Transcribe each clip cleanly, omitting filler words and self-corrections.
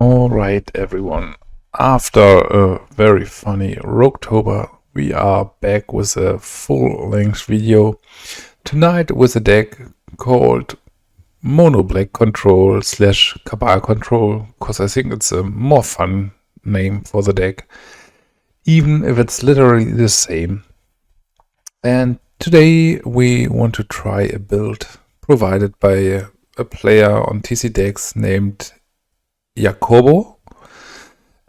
Alright everyone, after a very funny Roguetober, we are back with a full-length video tonight with a deck called Mono Black Control / Cabal Control, because I think it's a more fun name for the deck, even if it's literally the same. And today we want to try a build provided by a player on TC Decks named Jacobo,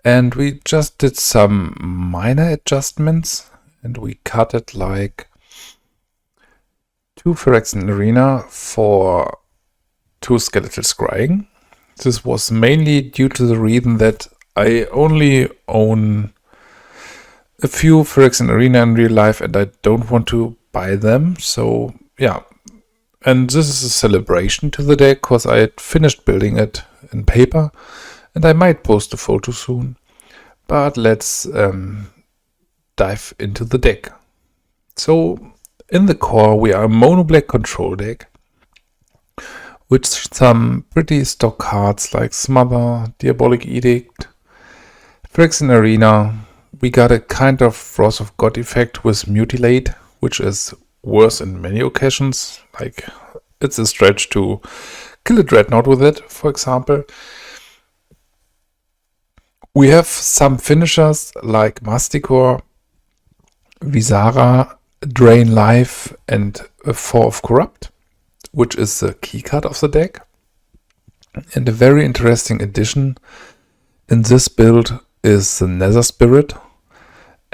and we just did some minor adjustments and we cut it like 2 Phyrexian Arena for 2 Skeletal Scrying. This was mainly due to the reason that I only own a few Phyrexian Arena in real life and I don't want to buy them, so yeah. And this is a celebration to the deck because I had finished building it in paper and I might post a photo soon. But let's dive into the deck. So in the core we are a mono black control deck with some pretty stock cards like Smother, Diabolic Edict, Phyrexian Arena. We got a kind of Wrath of God effect with Mutilate, which is worse in many occasions. Like, it's a stretch to kill a Dreadnought with it, for example. We have some finishers like Masticore, Visara, Drain Life, and a 4 of Corrupt, which is the key card of the deck. And a very interesting addition in this build is the Nether Spirit.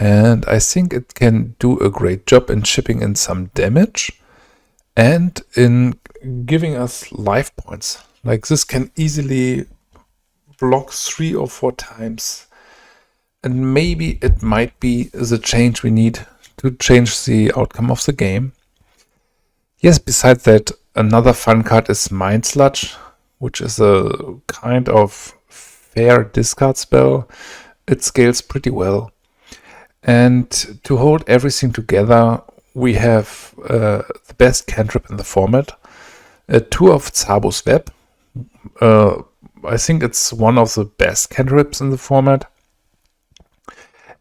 And I think it can do a great job in chipping in some damage and in giving us life points. Like, this can easily block 3 or 4 times. And maybe it might be the change we need to change the outcome of the game. Yes, besides that, another fun card is Mind Sludge, which is a kind of fair discard spell. It scales pretty well. And to hold everything together, we have the best cantrip in the format, a 2 of Tsabo's Web. I think it's one of the best cantrips in the format.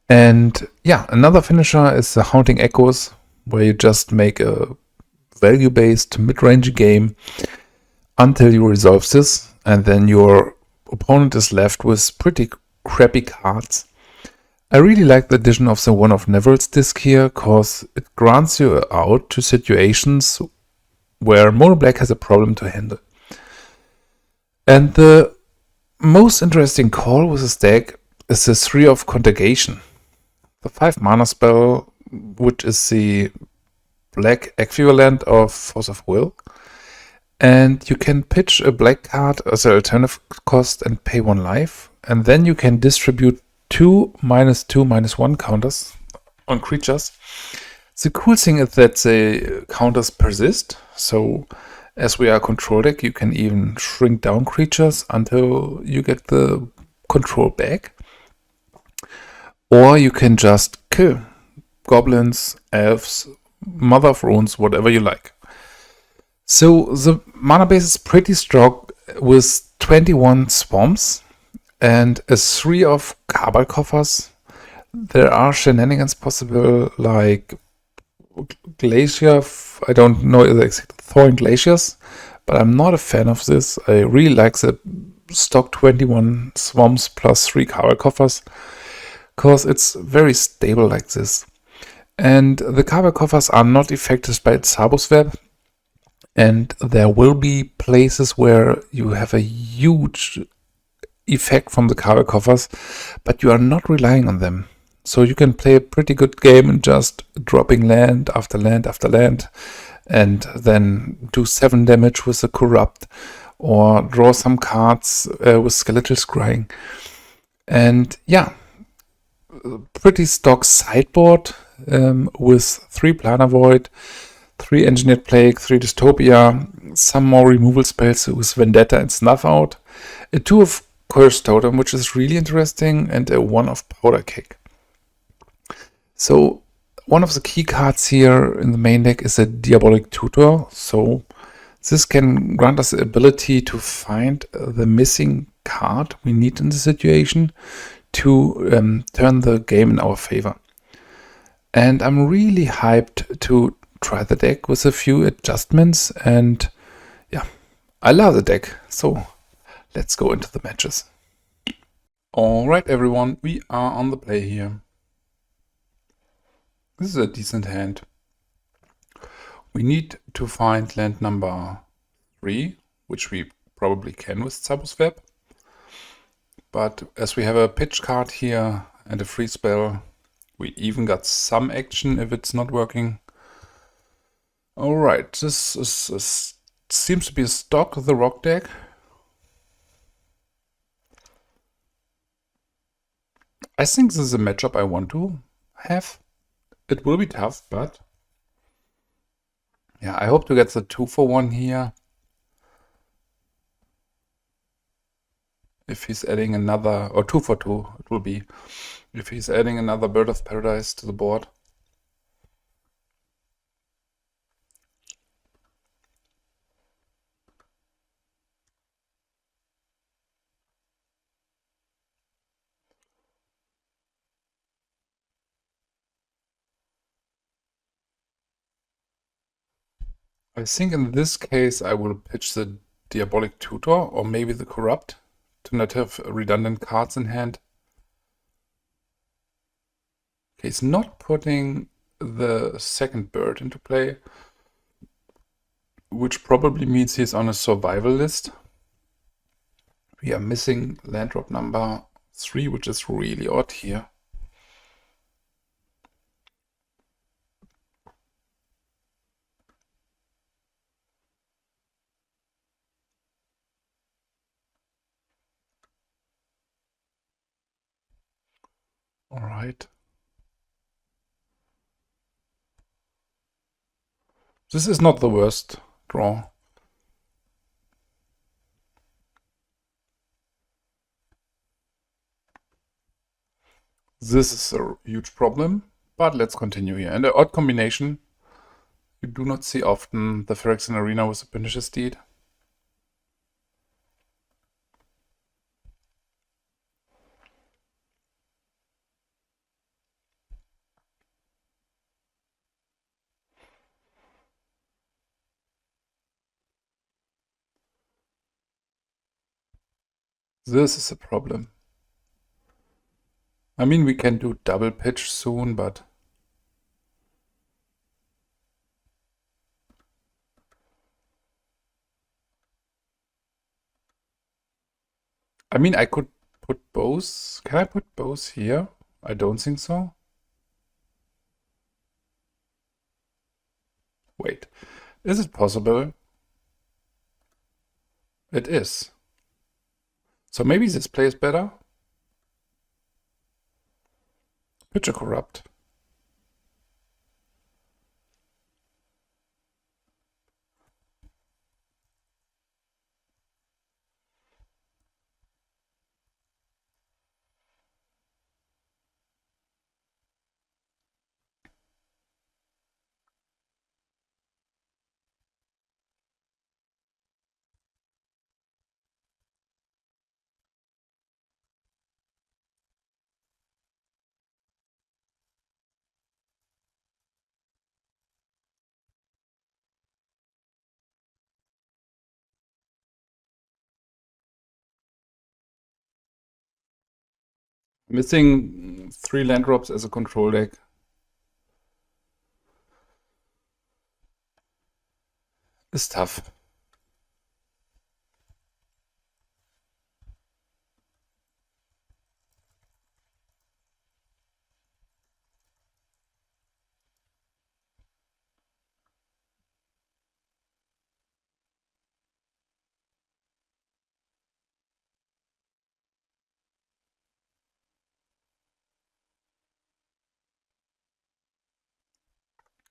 And yeah, another finisher is the Haunting Echoes, where you just make a value-based mid-range game until you resolve this, and then your opponent is left with pretty crappy cards. I really like the addition of the one of Nevinyrral's disc here, because it grants you out to situations where mono black has a problem to handle. And the most interesting call with this deck is the 3 of Contagion, the 5 mana spell, which is the black equivalent of Force of Will. And you can pitch a black card as an alternative cost and pay 1 life, and then you can distribute 2 -2/-1 counters on creatures. The cool thing is that the counters persist, so as we are a control deck, you can even shrink down creatures until you get the control back. Or you can just kill goblins, elves, Mother of Runes, whatever you like. So the mana base is pretty strong with 21 swamps and a 3 of Cabal Coffers. There are shenanigans possible like Glacier. I don't know the exact Thorn Glaciers, but I'm not a fan of this. I really like the stock 21 swamps plus 3 Cabal Coffers, because it's very stable like this. And the Cabal Coffers are not affected by Tsabo's Web, and there will be places where you have a huge effect from the Cabal Coffers, but you are not relying on them. So you can play a pretty good game and just dropping land after land after land, and then do 7 damage with the Corrupt, or draw some cards with Skeletal Scrying. And yeah, pretty stock sideboard with 3 Planar Void, 3 Engineered Plague, 3 Dystopia, some more removal spells with Vendetta and Snuff Out, a 2 of Cursed Totem, which is really interesting, and a 1 of Powder Keg. So one of the key cards here in the main deck is a Diabolic Tutor. So this can grant us the ability to find the missing card we need in the situation to turn the game in our favor. And I'm really hyped to try the deck with a few adjustments, and yeah, I love the deck. So let's go into the matches. Alright everyone, we are on the play here. This is a decent hand. We need to find land number 3, which we probably can with Tsabo's Web. But as we have a pitch card here and a free spell, we even got some action if it's not working. Alright, this seems to be a stock of the rock deck. I think this is a matchup I want to have. It will be tough, but yeah, I hope to get the 2-for-1 here. If he's adding another, or 2-for-2 it will be, if he's adding another Bird of Paradise to the board. I think in this case I will pitch the Diabolic Tutor or maybe the Corrupt to not have redundant cards in hand. Okay, he's not putting the second bird into play, which probably means he's on a survival list. We are missing land drop number 3, which is really odd here. All right. This is not the worst draw. This is a huge problem, but let's continue here. And an odd combination. You do not see often the Phyrexian Arena with a Pernicious Deed. This is a problem. I mean, we can do double pitch soon, but I mean, I could put both. Can I put both here? I don't think so. Wait, is it possible? It is. So maybe this plays better. Pitch a Corrupt. Missing 3 land drops as a control deck. Is tough.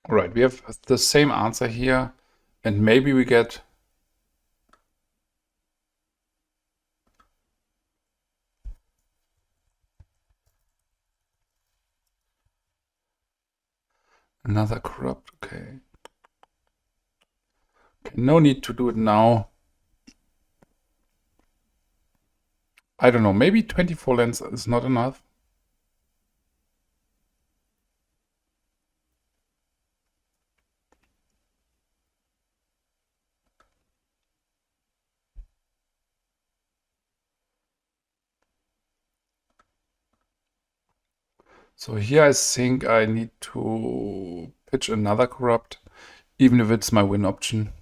All right, we have the same answer here, and maybe we get another Corrupt. Okay. Okay, no need to do it now. I don't know, maybe 24 lands is not enough. So here I think I need to pitch another Corrupt, even if it's my win option.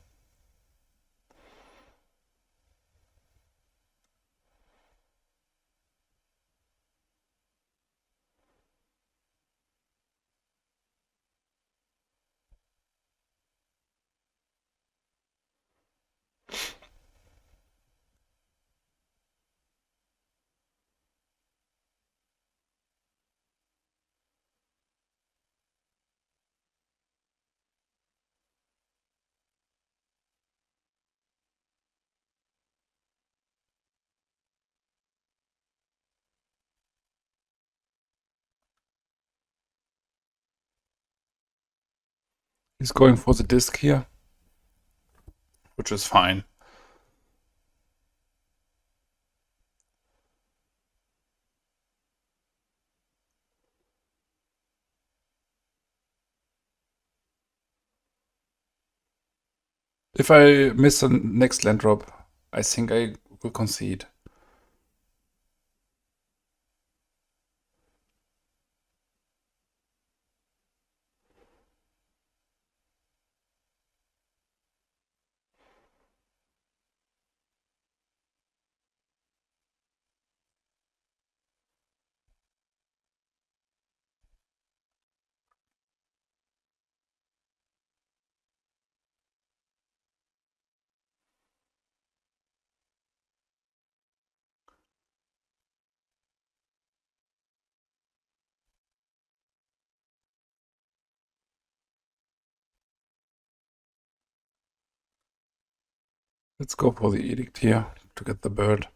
He's going for the disc here, which is fine. If I miss the next land drop, I think I will concede. Let's go for the Edict here to get the bird.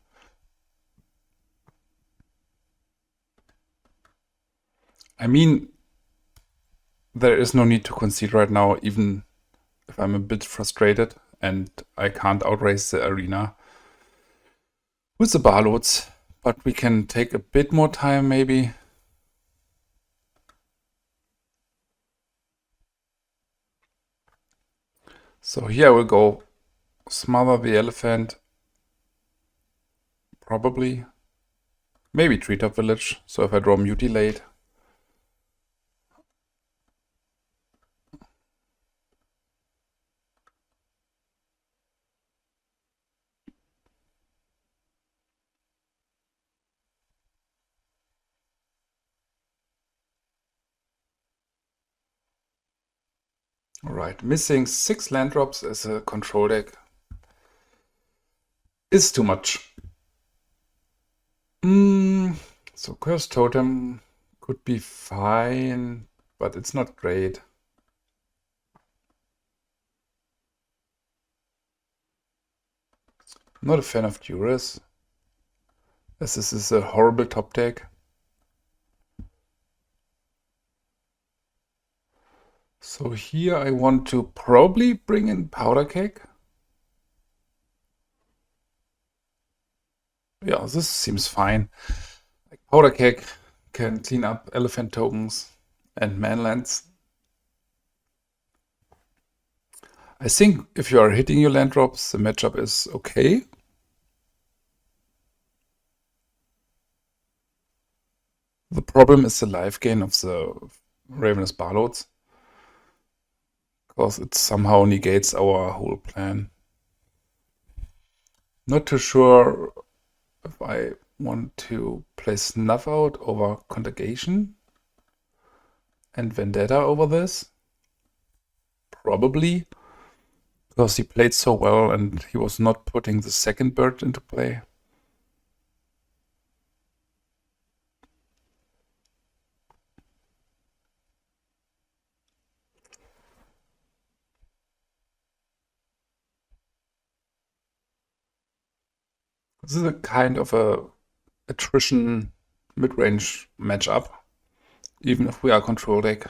I mean, there is no need to concede right now, even if I'm a bit frustrated and I can't outrace the arena with the Barloads, but we can take a bit more time maybe. So here I will go Smother the Elephant, probably. Maybe Treetop Village, so if I draw Mutilate. Alright, missing 6 land drops as a control deck is too much. So Cursed Totem could be fine, but it's not great. Not a fan of Duress, as this is a horrible top deck. So here I want to probably bring in Powder Keg. Yeah, this seems fine. Like Powder Keg can clean up elephant tokens and manlands. I think if you are hitting your land drops, the matchup is okay. The problem is the life gain of the Ravenous Barloads, because it somehow negates our whole plan. Not too sure if I want to play Snuff Out over Contagion and Vendetta over this. Probably, because he played so well and he was not putting the second bird into play. This is a kind of a attrition mid-range matchup, even if we are control deck.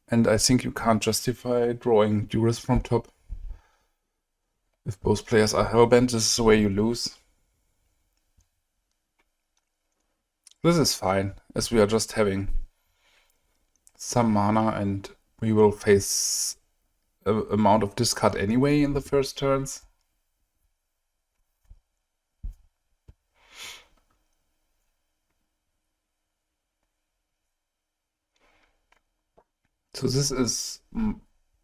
And I think you can't justify drawing Duress from top. If both players are hellbent, this is the way you lose. This is fine, as we are just having some mana and we will face an amount of discard anyway in the first turns. So this is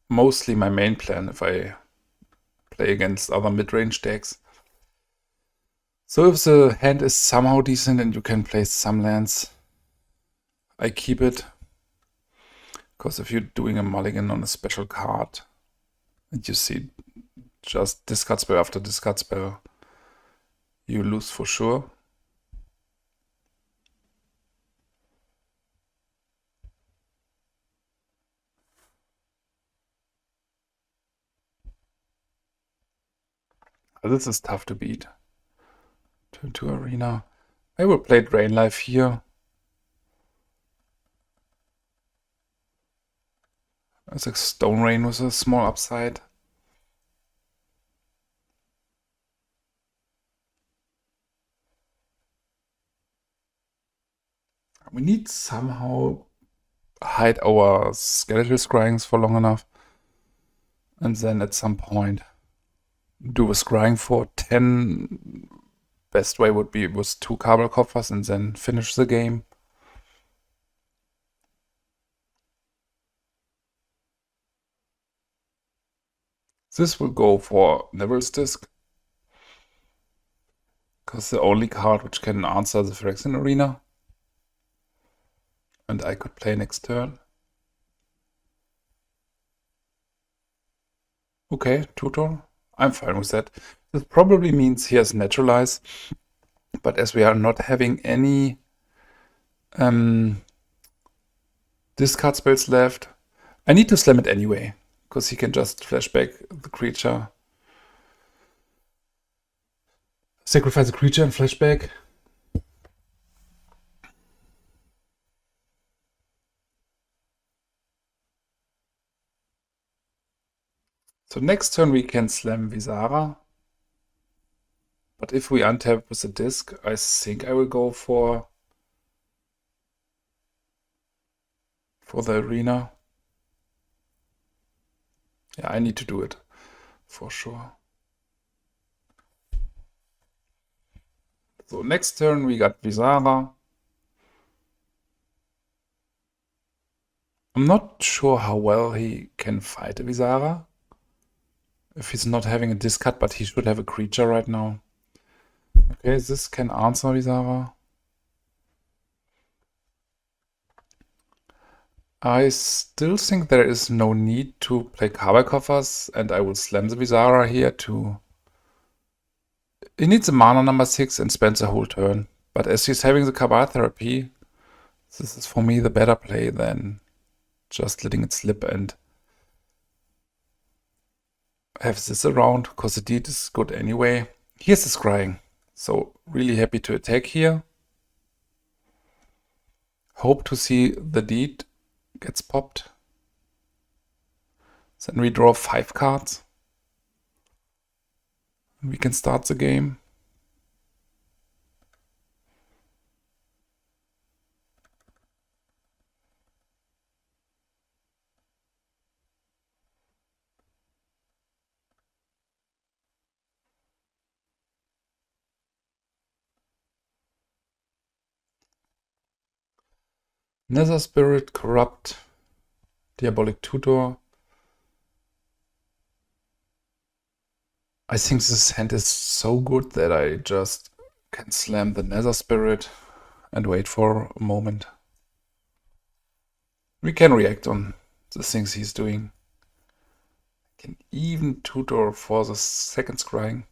mostly my main plan if I play against other mid-range decks. So if the hand is somehow decent and you can play some lands, I keep it. Because if you're doing a mulligan on a special card and you see just discard spell after discard spell, you lose for sure. This is tough to beat. Turn 2 Arena. I will play Drain Life here. As a Stone Rain with a small upside. We need somehow hide our Skeletal Scryings for long enough. And then at some point do a Scrying for 10. Best way would be with 2 Cabal Coffers and then finish the game. This will go for Nevinyrral's Disc. Because the only card which can answer the Phyrexian Arena. And I could play next turn. Okay, Tutor. I'm fine with that. This probably means he has Naturalize. But as we are not having any discard spells left, I need to slam it anyway. Because he can just flashback the creature. Sacrifice the creature and flashback. So next turn we can slam Visara. But if we untap with the disc, I think I will go for the arena. Yeah, I need to do it for sure. So next turn we got Visara. I'm not sure how well he can fight a Visara. If he's not having a discard, but he should have a creature right now. Okay, this can answer Visara. I still think there is no need to play Cabal Coffers, and I will slam the Visara here to... He needs a mana number 6 and spends a whole turn. But as he's having the Cabal Therapy, this is for me the better play than just letting it slip and have this around, because the deed is good anyway. Here's the Scrying. So really happy to attack here. Hope to see the deed gets popped. Then we draw 5 cards. We can start the game. Nether Spirit, Corrupt, Diabolic Tutor. I think this hand is so good that I just can slam the Nether Spirit and wait for a moment. We can react on the things he's doing. Can even tutor for the second Scrying.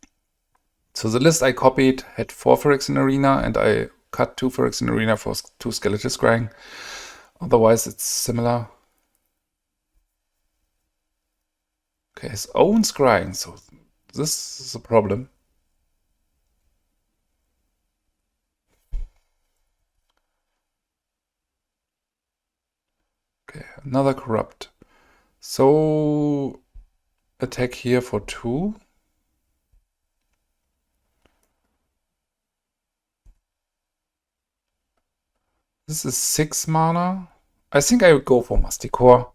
So the list I copied had 4 Phyrexian Arena and I cut 2 Phyrexian Arena for 2 Skeletal Scrying. Otherwise it's similar. Okay, his own Scrying, so this is a problem. Okay, another Corrupt. So attack here for 2. This is 6 mana. I think I would go for Masticore.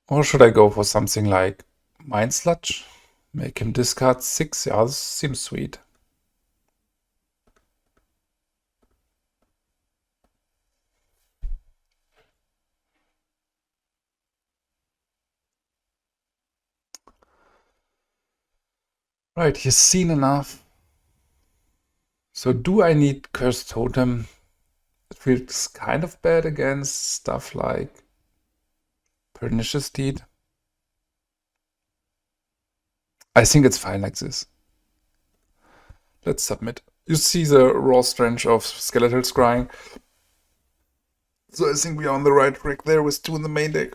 Or should I go for something like Mind Sludge? Make him discard 6. Yeah, this seems sweet. Right, he's seen enough. So do I need Cursed Totem? It feels kind of bad against stuff like Pernicious Deed. I think it's fine like this. Let's submit. You see the raw strength of Skeletal Scrying. So I think we are on the right track there with 2 in the main deck.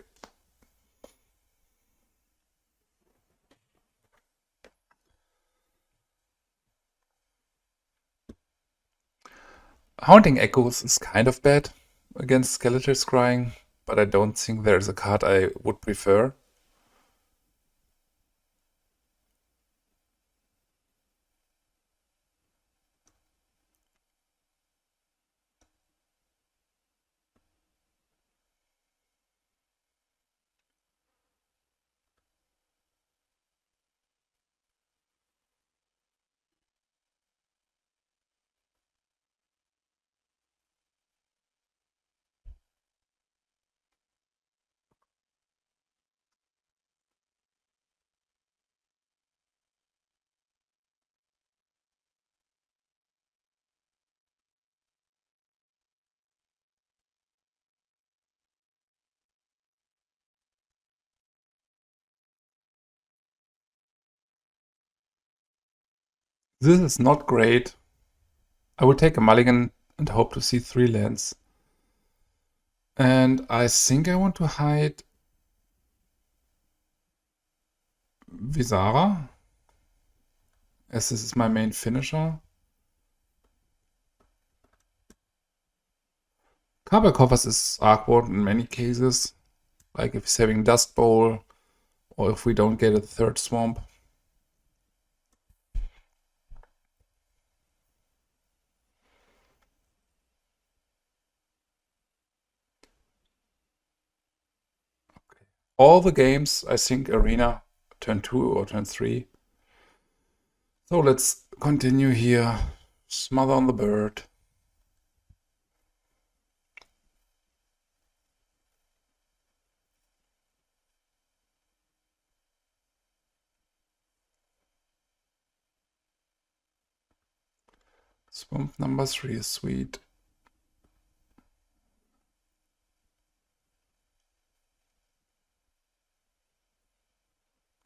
Haunting Echoes is kind of bad against Skeletal Scrying, but I don't think there's a card I would prefer. This is not great. I would take a mulligan and hope to see 3 lands. And I think I want to hide Visara, as this is my main finisher. Cabal Coffers is awkward in many cases, like if he's having Dust Bowl, or if we don't get a 3rd swamp. All the games, I think, Arena, turn 2 or turn 3. So let's continue here. Smother on the bird. Swamp number 3 is sweet.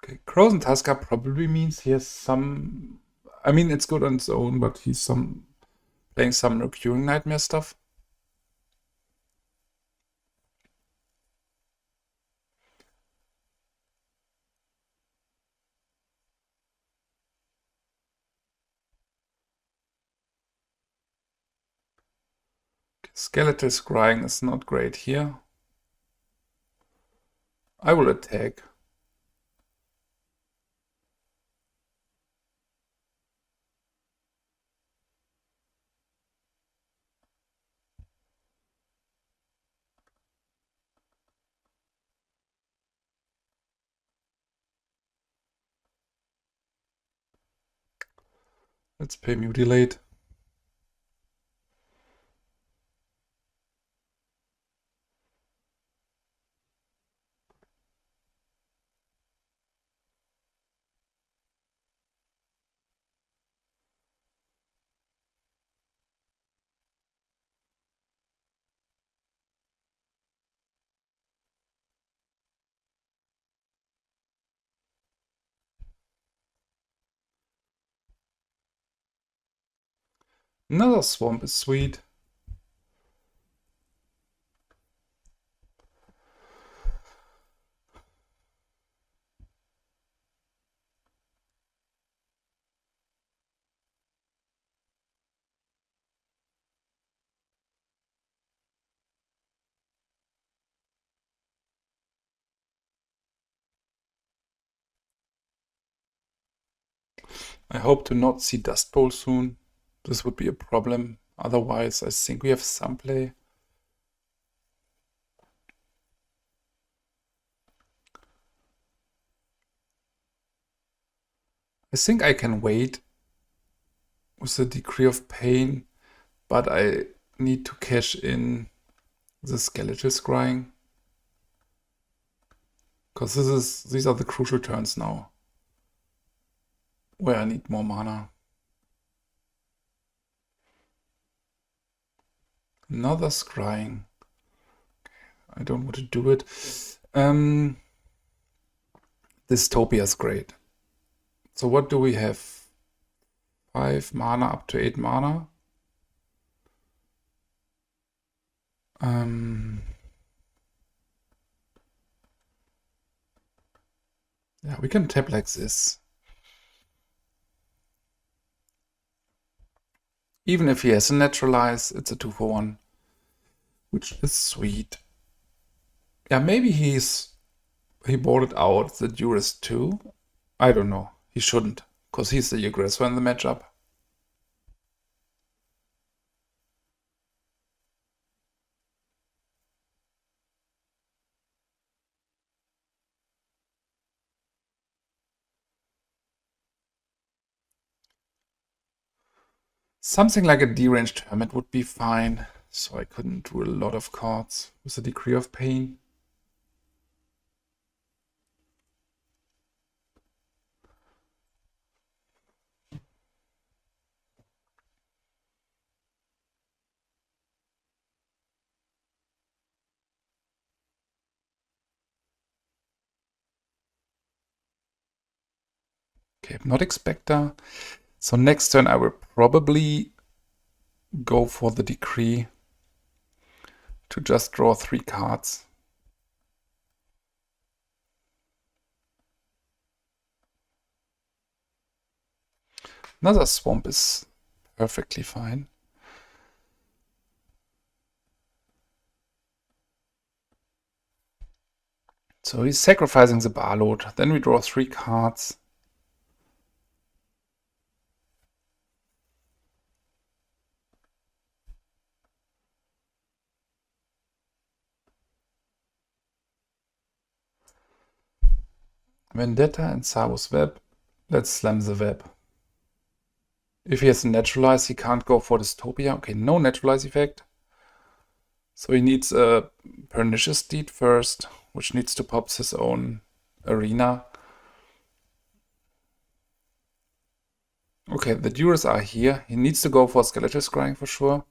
Okay, Crows and Tusker probably means he has some... I mean, it's good on its own, but he's playing some recurring nightmare stuff. Skeletal Scrying is not great here. I will attack. Let's pay Mutilate. Another swamp is sweet. I hope to not see Dust Bowl soon. This would be a problem. Otherwise, I think we have some play. I think I can wait with the Decree of Pain, but I need to cash in the Skeletal Scrying. Because these are the crucial turns now, where I need more mana. Another Scrying. I don't want to do it. Dystopia is great. So what do we have? 5 mana up to 8 mana. Yeah, we can tap like this. Even if he has a Naturalize, it's a 2-for-1, which is sweet. Yeah, maybe he boarded out the Duress too. I don't know. He shouldn't, because he's the aggressor in the matchup. Something like a deranged hermit would be fine, so I couldn't do a lot of cards with a Decree of Pain. Okay, Hypnotic Spectre. So next turn I will probably go for the Decree to just draw 3 cards. Another Swamp is perfectly fine. So he's sacrificing the Barload. Then we draw 3 cards. Vendetta and Tsabo's Web. Let's slam the web. If he has a Naturalize, he can't go for Dystopia. Okay, no Naturalize effect. So he needs a Pernicious Deed first, which needs to pop his own arena. Okay, the Duress are here. He needs to go for Skeletal Scrying for sure.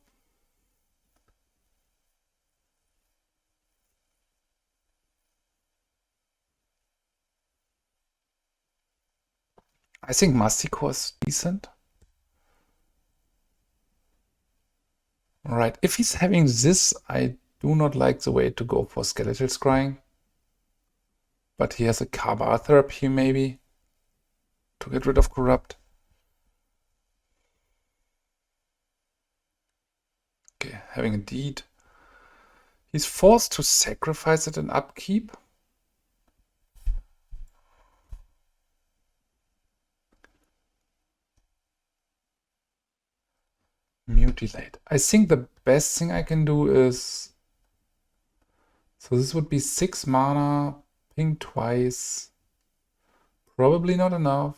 I think Masticore is decent. Alright, if he's having this, I do not like the way to go for Skeletal Scrying. But he has a Cabal Therapy maybe to get rid of Corrupt. Okay, having a Deed. He's forced to sacrifice it in upkeep. Mutilate. I think the best thing I can do is... So this would be 6 mana, ping twice. Probably not enough.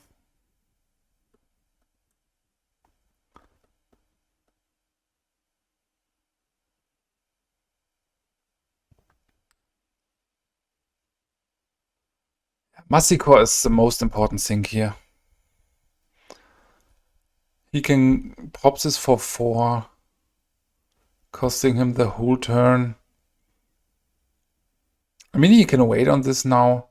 Masticore is the most important thing here. He can pop this for 4, costing him the whole turn. I mean, he can wait on this now.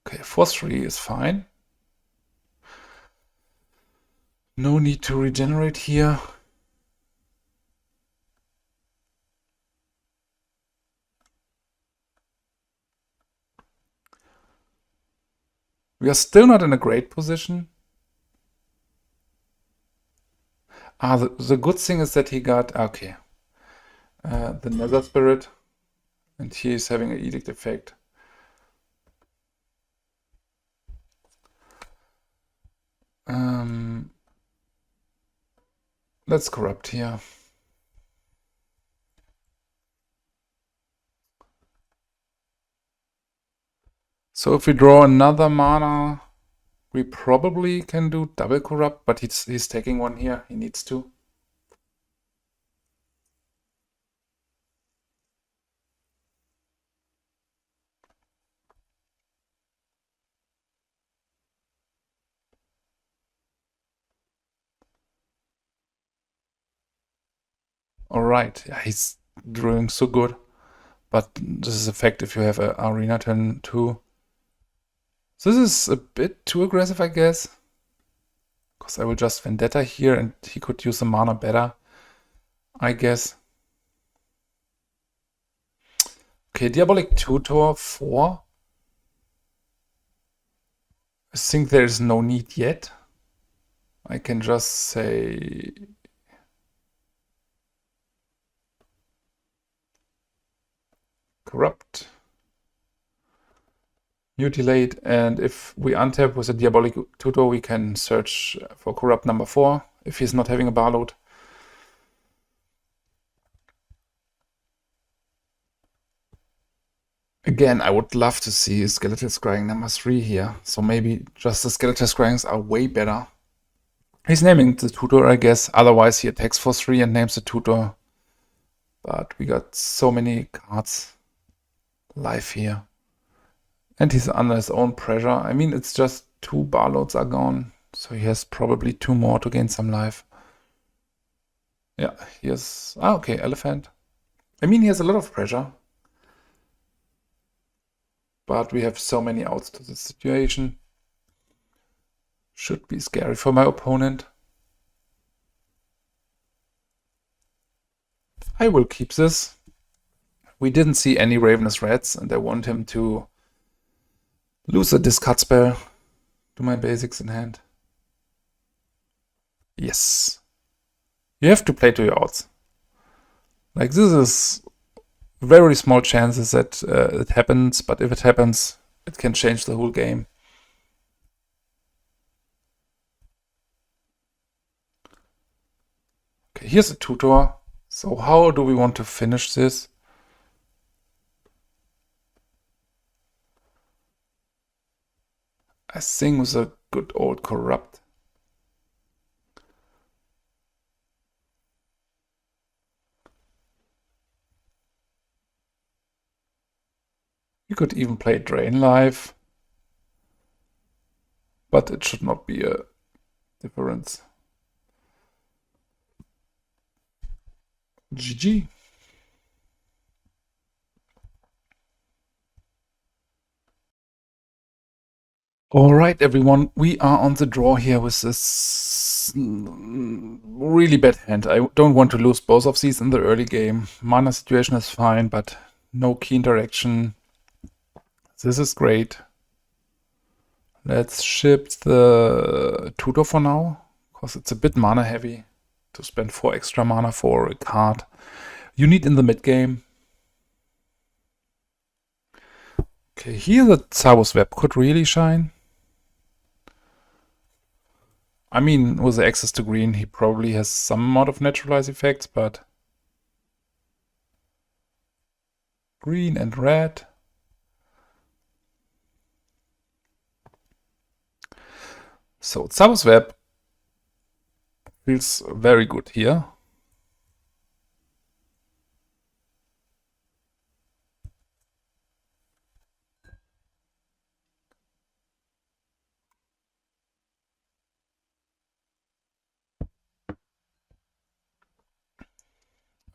Okay, 4-3 is fine. No need to regenerate here. We are still not in a great position. The good thing is that he got, okay, the Nether Spirit. And here he's having an edict effect. Let's corrupt here. So if we draw another mana, we probably can do double corrupt, but he's taking one here. He needs to. Alright, yeah, he's drawing so good. But this is effective if you have an Arena turn 2. This is a bit too aggressive, I guess. Because I will just Vendetta here and he could use the mana better, I guess. Okay, Diabolic Tutor 4. I think there is no need yet. I can just say... Corrupt. Mutilate, and if we untap with a Diabolic Tutor, we can search for Corrupt number 4, if he's not having a bar load. Again, I would love to see Skeletal Scrying number 3 here, so maybe just the Skeletal Scryings are way better. He's naming the Tutor, I guess, otherwise he attacks for 3 and names the Tutor. But we got so many cards live here. And he's under his own pressure. I mean, it's just 2 bar loads are gone. So he has probably 2 more to gain some life. Yeah, he has... Ah, okay, Elephant. I mean, he has a lot of pressure. But we have so many outs to the situation. Should be scary for my opponent. I will keep this. We didn't see any Ravenous Rats, and I want him to lose a discard spell to my basics in hand. Yes. You have to play to your odds. Like, this is very small chances that it happens, but if it happens, it can change the whole game. Okay, here's a Tutor. So how do we want to finish this? I think with a good old Corrupt. You could even play Drain Life, but it should not be a difference. GG. Alright everyone, we are on the draw here with this really bad hand. I don't want to lose both of these in the early game. Mana situation is fine, but no key interaction. This is great. Let's ship the Tutor for now, because it's a bit mana heavy to spend 4 extra mana for a card you need in the mid game. Okay, here the Tsabo's Web could really shine. I mean, with the access to green, he probably has some amount of naturalize effects, but green and red. So Tsabo's Web feels very good here.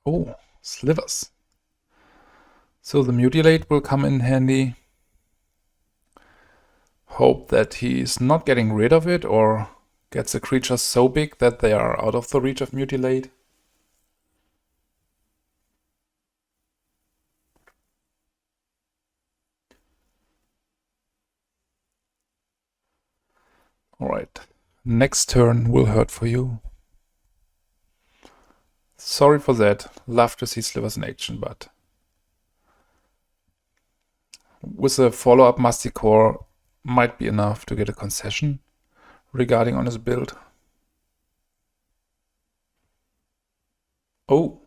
Oh, slivers. So the Mutilate will come in handy. Hope that he's not getting rid of it or gets the creatures so big that they are out of the reach of Mutilate. Alright, next turn will hurt for you. Sorry for that. Love to see slivers in action, but with a follow-up Masticore might be enough to get a concession regarding on his build. Oh,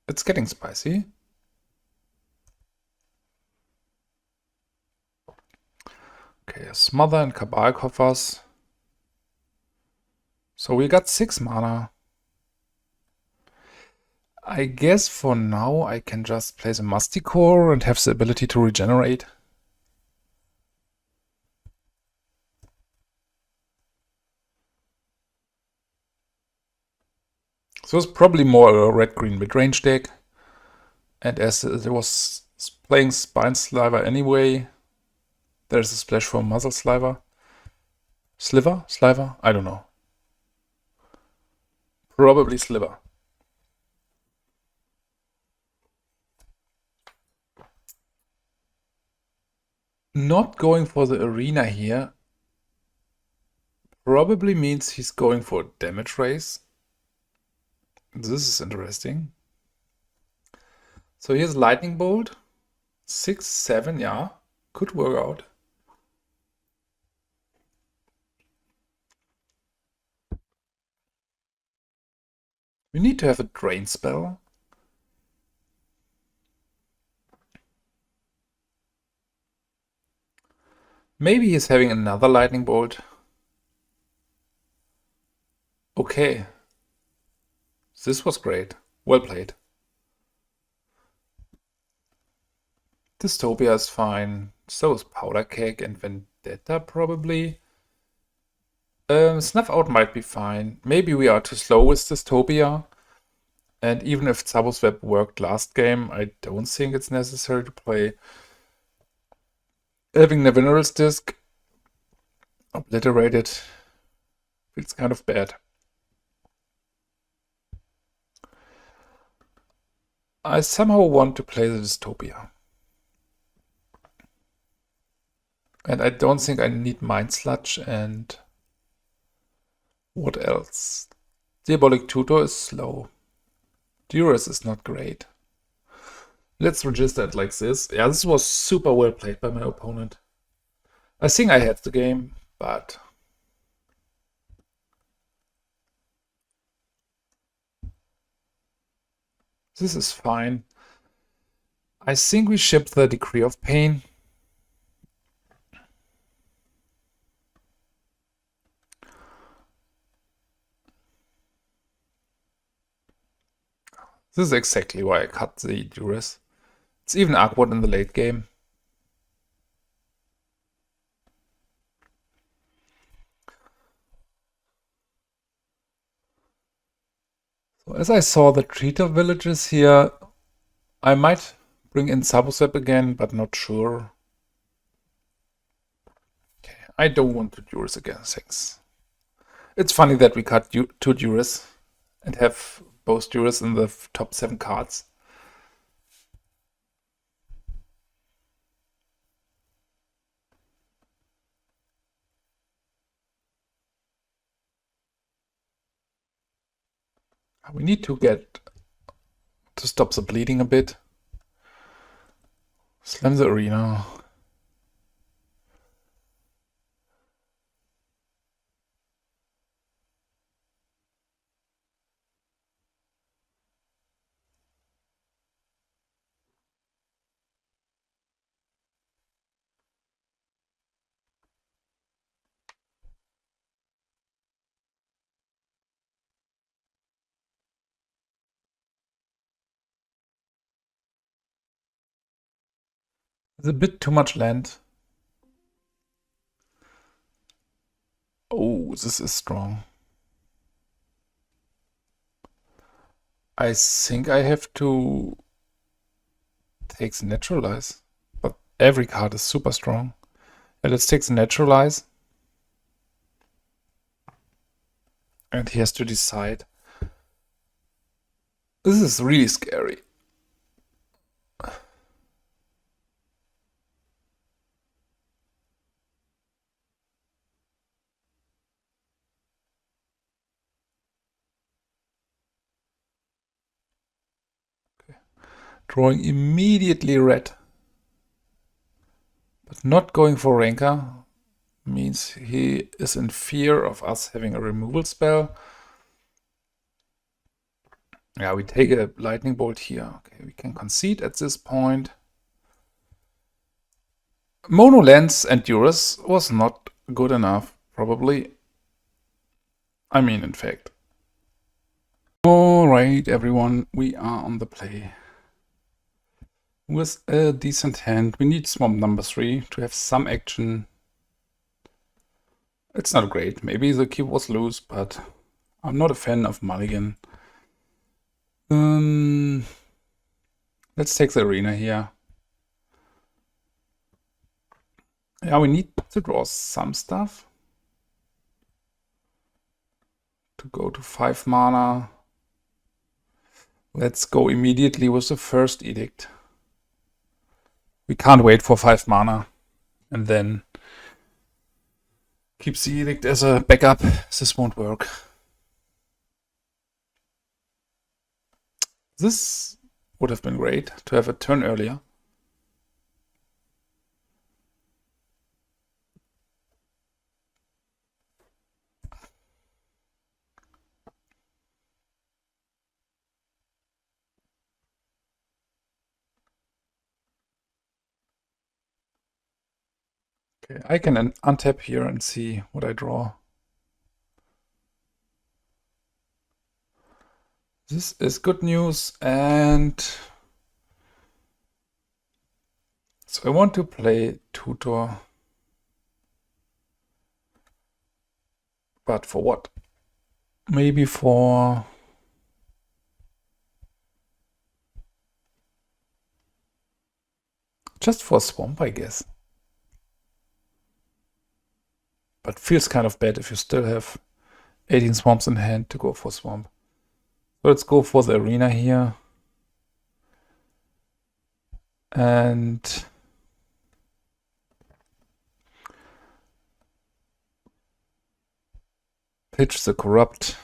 it's getting spicy. Okay, a Smother and Cabal Coffers. So we got 6 mana. I guess for now I can just place a Masticore and have the ability to regenerate. So it's probably more a red-green midrange deck. And as it was playing Spine Sliver anyway, there's a splash for Muzzle Sliver. Sliver? Sliver? I don't know. Probably Sliver. Not going for the arena here probably means he's going for damage raise. This is interesting. So here's Lightning Bolt. 6, 7, yeah. Could work out. We need to have a drain spell. Maybe he's having another Lightning Bolt. Okay. This was great. Well played. Dystopia is fine. So is Powder Keg and Vendetta probably. Snuff Out might be fine. Maybe we are too slow with Dystopia. And even if Tsabo's Web worked last game, I don't think it's necessary to play. Having Nevinyrral's disc obliterated feels kind of bad. I somehow want to play the Dystopia. And I don't think I need Mind Sludge and... what else? Diabolic Tutor is slow. Duress is not great. Let's register it like this. Yeah, this was super well played by my opponent. I think I had the game, but... this is fine. I think we shipped the Decree of Pain. This is exactly why I cut the Duress. It's even awkward in the late game. So as I saw the treater villages here, I might bring in Tsabo's Web again, but not sure. Okay, I don't want to Duress again, thanks. It's funny that we cut 2 Duress and have both Duress in the top 7 cards. We need to get to stop the bleeding a bit. Slam the arena. It's a bit too much land. Oh, this is strong. I think I have to take the Naturalize, but every card is super strong. Yeah, let's take the Naturalize. And he has to decide. This is really scary. Okay. Drawing immediately red. But not going for Rancor means he is in fear of us having a removal spell. Yeah, we take a lightning bolt here. Okay, we can concede at this point. Mono Lens and Duress was not good enough, probably. I mean, in fact. Alright, everyone, we are on the play. With a decent hand. We need swamp number 3 to have some action. It's not great. Maybe the cube was loose, but I'm not a fan of mulligan. Let's take the arena here. Yeah, we need to draw some stuff. To go to 5 mana. Let's go immediately with the first edict. We can't wait for 5 mana. And then keep the edict as a backup. This won't work. This would have been great to have a turn earlier. Okay, I can untap here and see what I draw. This is good news, and so I want to play Tutor. But for what? Maybe for... just for Swamp, I guess. But feels kind of bad if you still have 18 Swamps in hand to go for Swamp. So let's go for the arena here. And... pitch the Corrupt.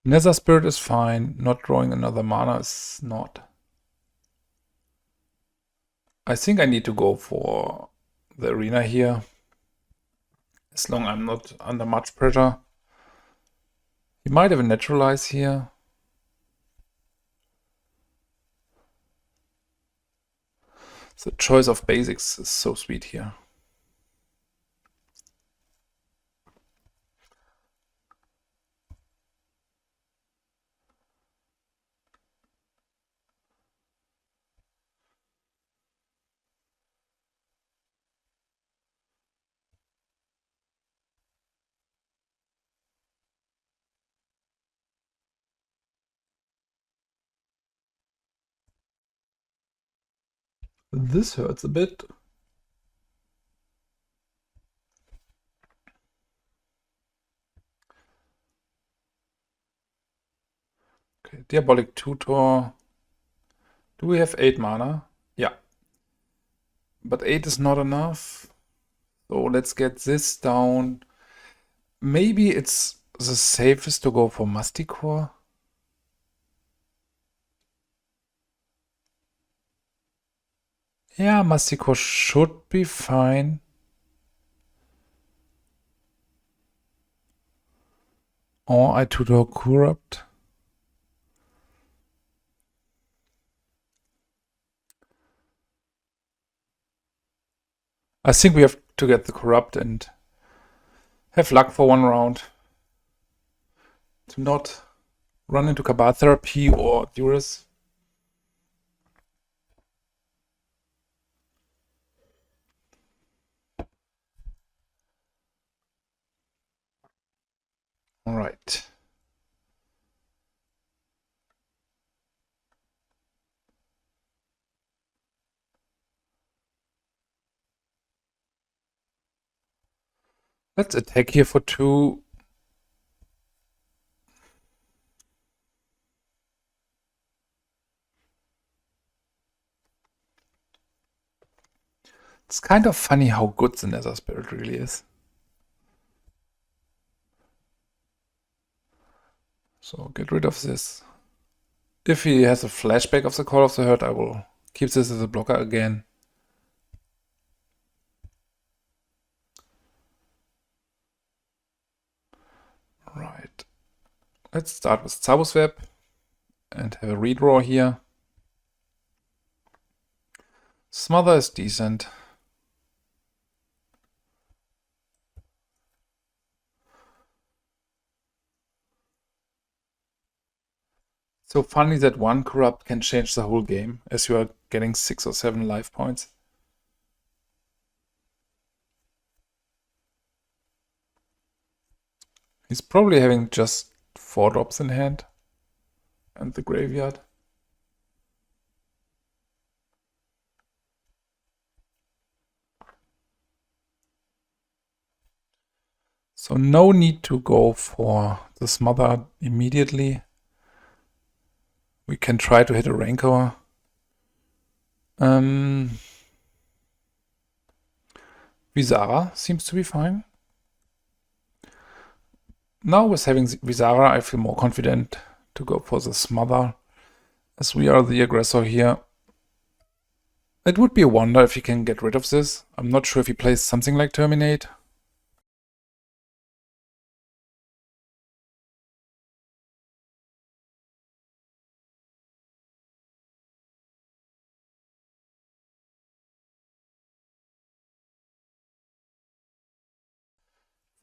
Nether Spirit is fine. Not drawing another mana is not. I think I need to go for the arena here. As long as I'm not under much pressure. He might have a Naturalize here. The choice of basics is so sweet here. This hurts a bit. Okay, Diabolic Tutor. Do we have 8 mana? Yeah. But 8 is not enough. So let's get this down. Maybe it's the safest to go for Masticore. Yeah, Masticore should be fine. Or I Tutor Corrupt. I think we have to get the Corrupt and have luck for one round. To not run into Cabal Therapy or Duress. All right. Let's attack here for 2. It's kind of funny how good the Nether Spirit really is. So get rid of this. If he has a flashback of the Call of the Herd, I will keep this as a blocker again. Right. Let's start with Tsabo's Web and have a redraw here. Smother is decent. So funny that one corrupt can change the whole game, as you are getting 6 or 7 life points. He's probably having just 4 drops in hand and the graveyard. So no need to go for the Smother immediately. We can try to hit a Rancor. Visara seems to be fine. Now with having Visara, I feel more confident to go for the Smother, as we are the aggressor here. It would be a wonder if he can get rid of this. I'm not sure if he plays something like Terminate.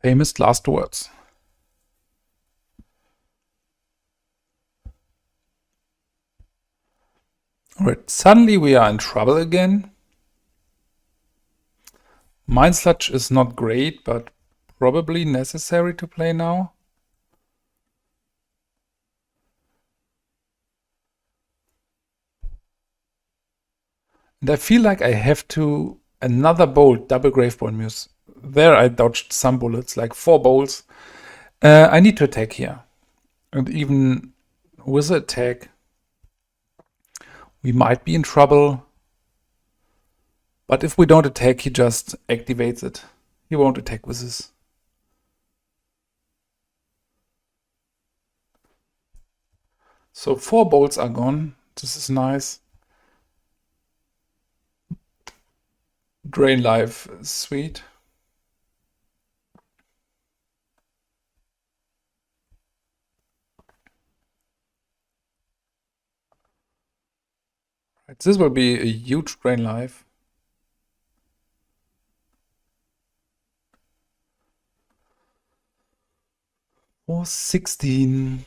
Famous last words. Alright, suddenly we are in trouble again. Mind Sludge is not great, but probably necessary to play now. And I feel like I have to another bolt, double Gravebone Muse. There I dodged some bullets, like 4 bolts. I need to attack here. And even with the attack, we might be in trouble. But if we don't attack, he just activates it. He won't attack with this. So 4 bolts are gone. This is nice. Drain life is sweet. Right, this will be a huge drain life. Oh, 16.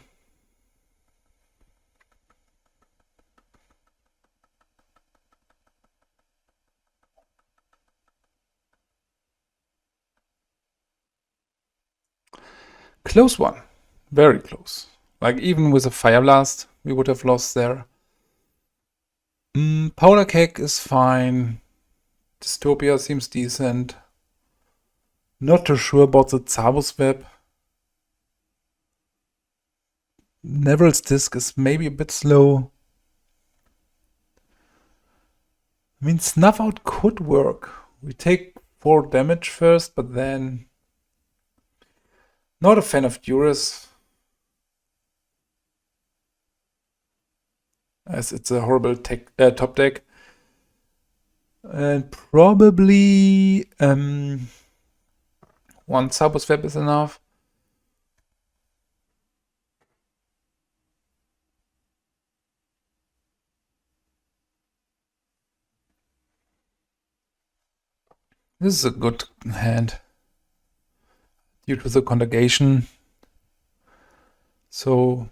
Close one. Very close. Like even with a Fire Blast, we would have lost there. Powder Keg is fine. Dystopia seems decent. Not too sure about the Tsabo's Web. Nevinyrral's Disc is maybe a bit slow. I mean, Snuff Out could work. We take 4 damage first, but then... Not a fan of Duress, as it's a horrible top deck. And probably one Tsabo's Web is enough. This is a good hand due to the Contagion. So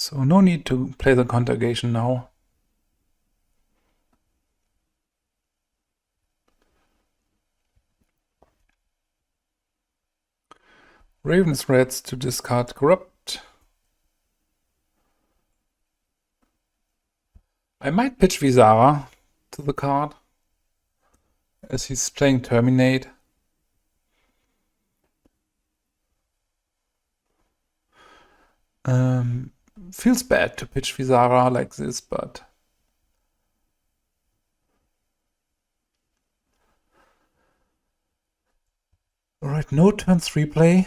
So no need to play the Contagion now. Raven's Rats to discard Corrupt. I might pitch Visara to the card, as he's playing Terminate. Feels bad to pitch Visara like this, but... Alright, no turn 3 play.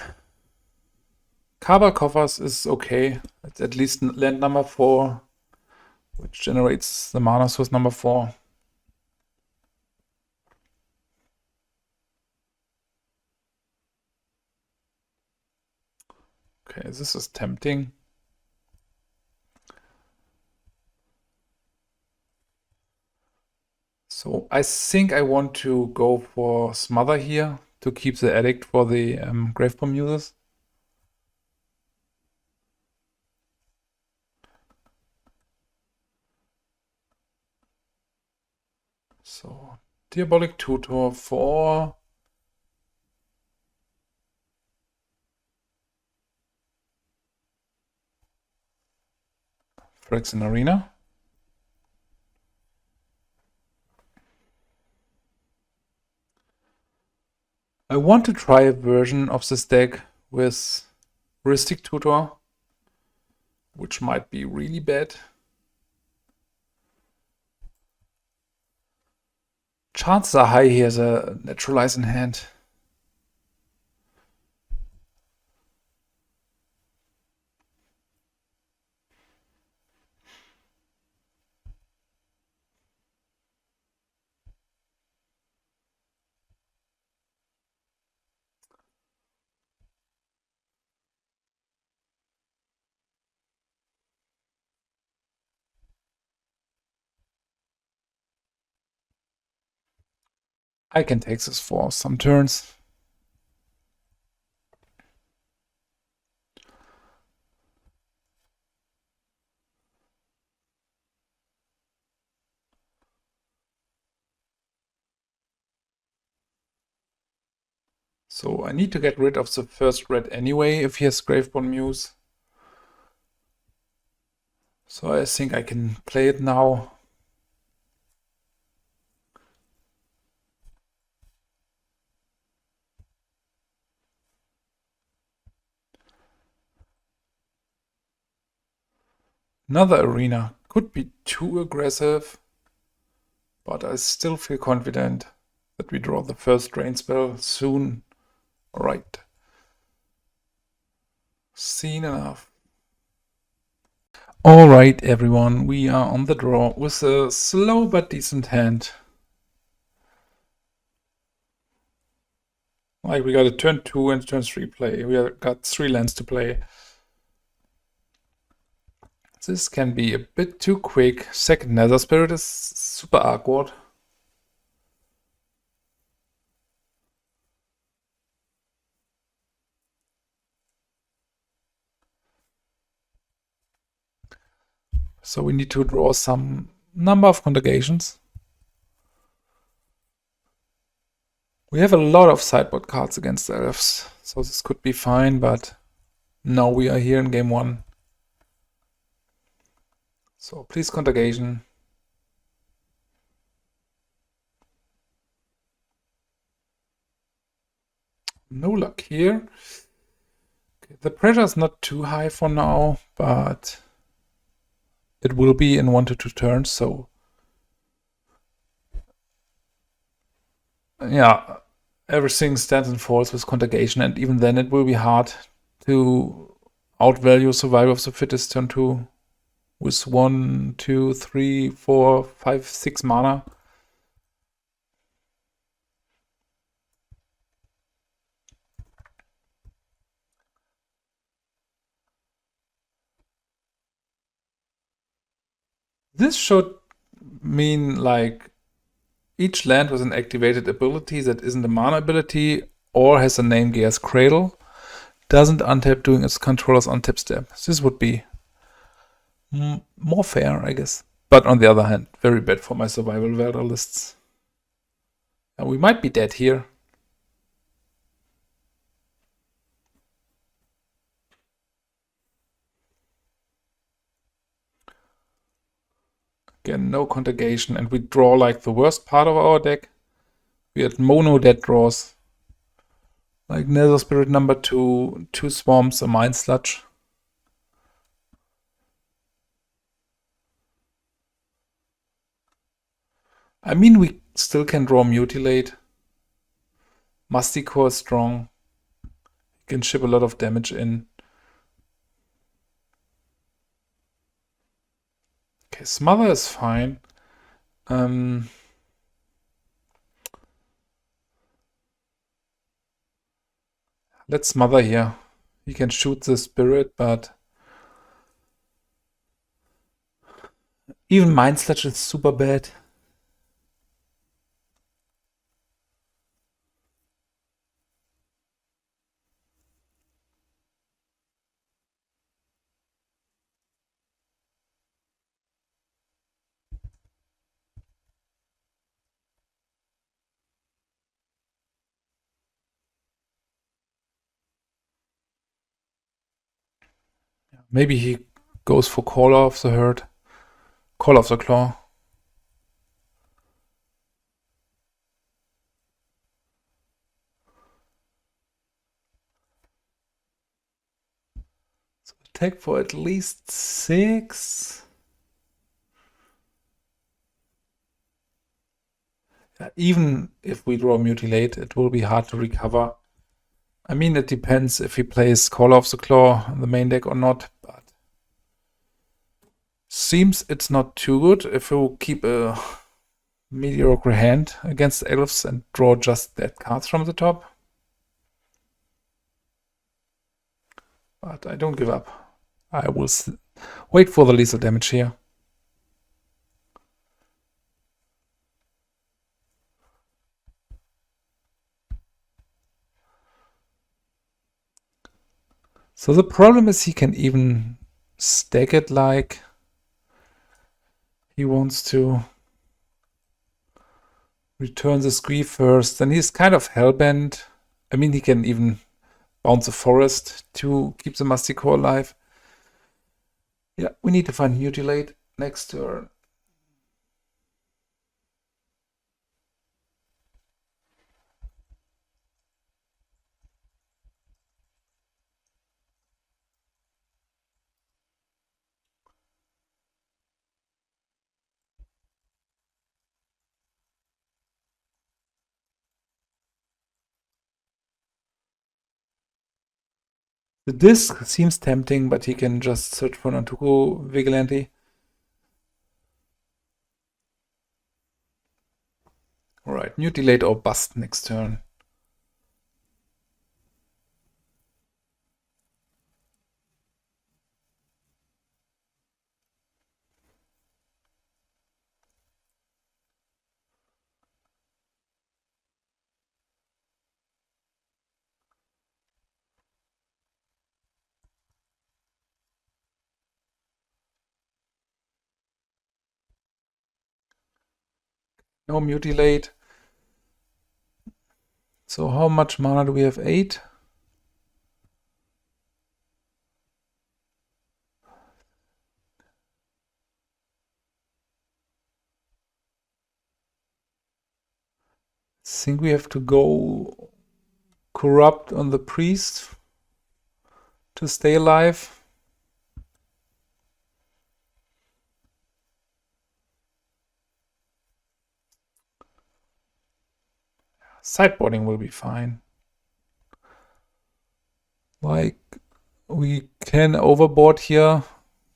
Cabal Coffers is okay. It's at least land number 4, which generates the mana source number 4. Okay, this is tempting. So I think I want to go for Smother here to keep the Edict for the Gravebomb users. So Diabolic Tutor for Phyrexian Arena. I want to try a version of this deck with Heuristic Tutor, which might be really bad. Chances are high he has a Naturalize in hand. I can take this for some turns. So I need to get rid of the first red anyway if he has Graveborn Muse. So I think I can play it now. Another arena could be too aggressive, but I still feel confident that we draw the first drain spell soon. Alright. Seen enough. Alright everyone, we are on the draw with a slow but decent hand. Like we got a turn 2 and turn 3 play. We got 3 lands to play. This can be a bit too quick. Second Nether Spirit is super awkward. So we need to draw some number of Contagions. We have a lot of sideboard cards against the Elves, so this could be fine, but now we are here in game 1. So please Contagion. No luck here. Okay, the pressure is not too high for now, but it will be in 1 to 2 turns, so yeah, everything stands and falls with Contagion, and even then it will be hard to outvalue Survival of the Fittest turn 2 with 1, 2, 3, 4, 5, 6 mana. This should mean like each land with an activated ability that isn't a mana ability or has a name Gear's Cradle doesn't untap during its controller's untap step. This would be more fair, I guess. But on the other hand, very bad for my survival Velder lists. And we might be dead here. Again, no Contagion, and we draw like the worst part of our deck. We had mono dead draws. Like Nether Spirit number 2, 2 Swamps, a Mind Sludge. I mean, we still can draw Mutilate. Masticore is strong. You can ship a lot of damage in. Okay, Smother is fine. Let's Smother here. He can shoot the Spirit, but even Mind Sludge is super bad. Maybe he goes for Caller of the Herd. Call of the Claw. So attack for at least 6. Even if we draw Mutilate, it will be hard to recover. I mean, it depends if he plays Call of the Claw on the main deck or not, but seems it's not too good if you keep a mediocre hand against Elves and draw just dead cards from the top. But I don't give up. I will wait for the lethal damage here. So the problem is he can even stack it like he wants to. Return the Scree first, then he's kind of hellbent. I mean, he can even bounce a forest to keep the Masticore alive. Yeah, we need to find Mutilate next turn. The disc seems tempting, but he can just search for an Antuko Vigilante. Alright, Mutilate or bust next turn. No Mutilate. So how much mana do we have? 8? I think we have to go Corrupt on the Priest to stay alive. Sideboarding will be fine. Like, we can overboard here.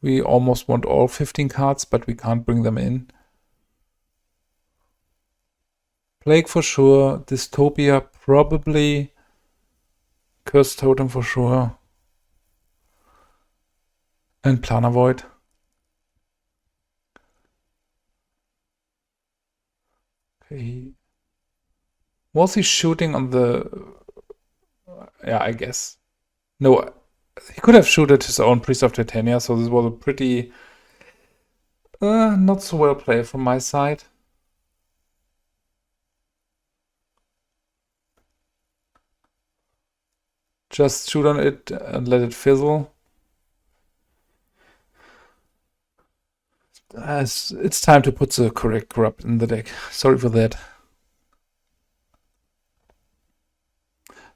We almost want all 15 cards, but we can't bring them in. Plague for sure. Dystopia probably. Cursed Totem for sure. And Planar Void. Okay. Was he shooting on the... Yeah, I guess. No, he could have shooted his own Priest of Titania, so this was a pretty Not so well played from my side. Just shoot on it and let it fizzle. It's time to put the correct corrupt in the deck. Sorry for that.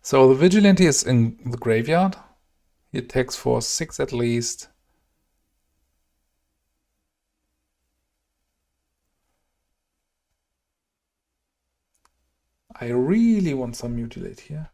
So the Vigilante is in the graveyard. He attacks for 6 at least. I really want some Mutilate here.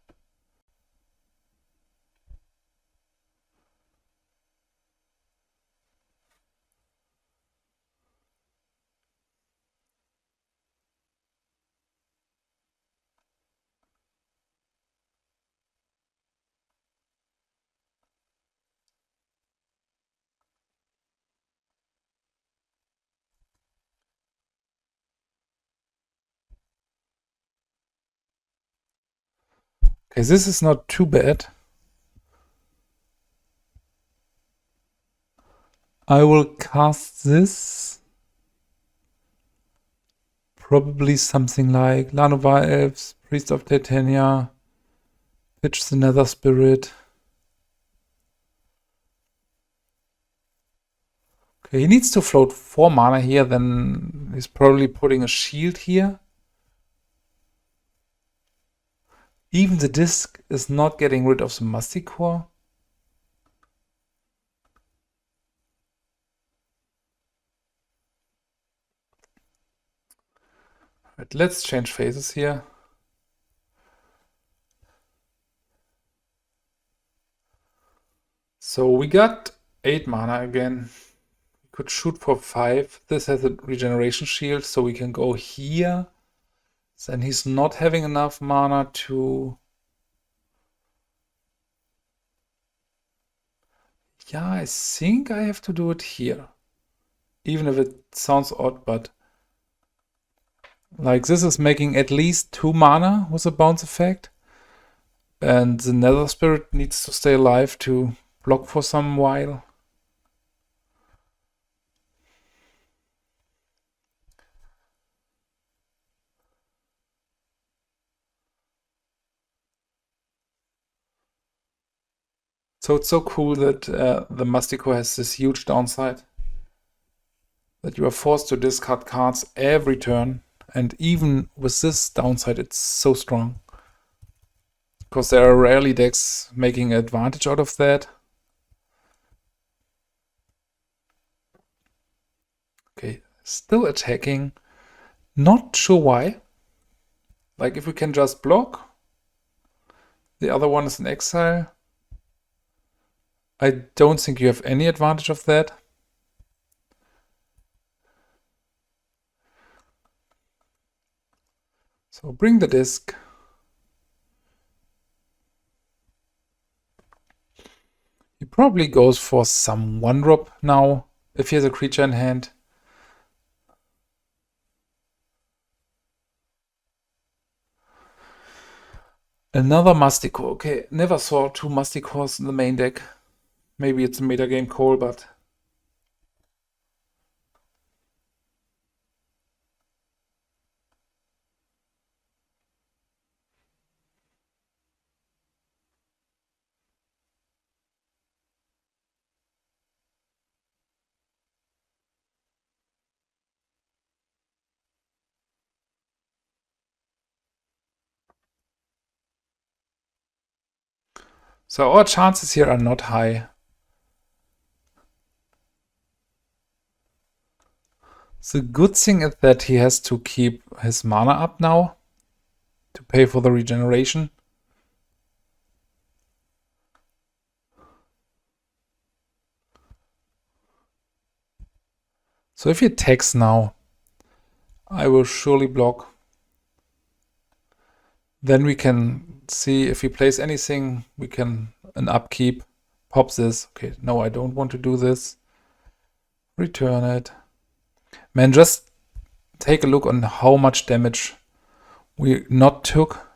Okay, this is not too bad. I will cast this. Probably something like Lanova Elves, Priest of Titania, pitch the Nether Spirit. Okay, he needs to float 4 mana here, then he's probably putting a shield here. Even the disc is not getting rid of the Masticore. Right, let's change phases here. So we got 8 mana again. We could shoot for 5. This has a regeneration shield, so we can go here. Then he's not having enough mana to... Yeah, I think I have to do it here. Even if it sounds odd, but... Like, this is making at least 2 mana with a bounce effect. And the Nether Spirit needs to stay alive to block for some while. So it's so cool that the Masticore has this huge downside. That you are forced to discard cards every turn. And even with this downside, it's so strong. Because there are rarely decks making advantage out of that. Okay, still attacking. Not sure why. Like, if we can just block. The other one is in exile. I don't think you have any advantage of that. So bring the disc. He probably goes for some 1-drop now, if he has a creature in hand. Another Masticore. Okay, never saw 2 Masticores in the main deck. Maybe it's a metagame call, but... So our chances here are not high. The good thing is that he has to keep his mana up now to pay for the regeneration. So if he attacks now, I will surely block. Then we can see if he plays anything, we can an upkeep, pop this. Okay, no, I don't want to do this. Return it. Man, just take a look on how much damage we not took.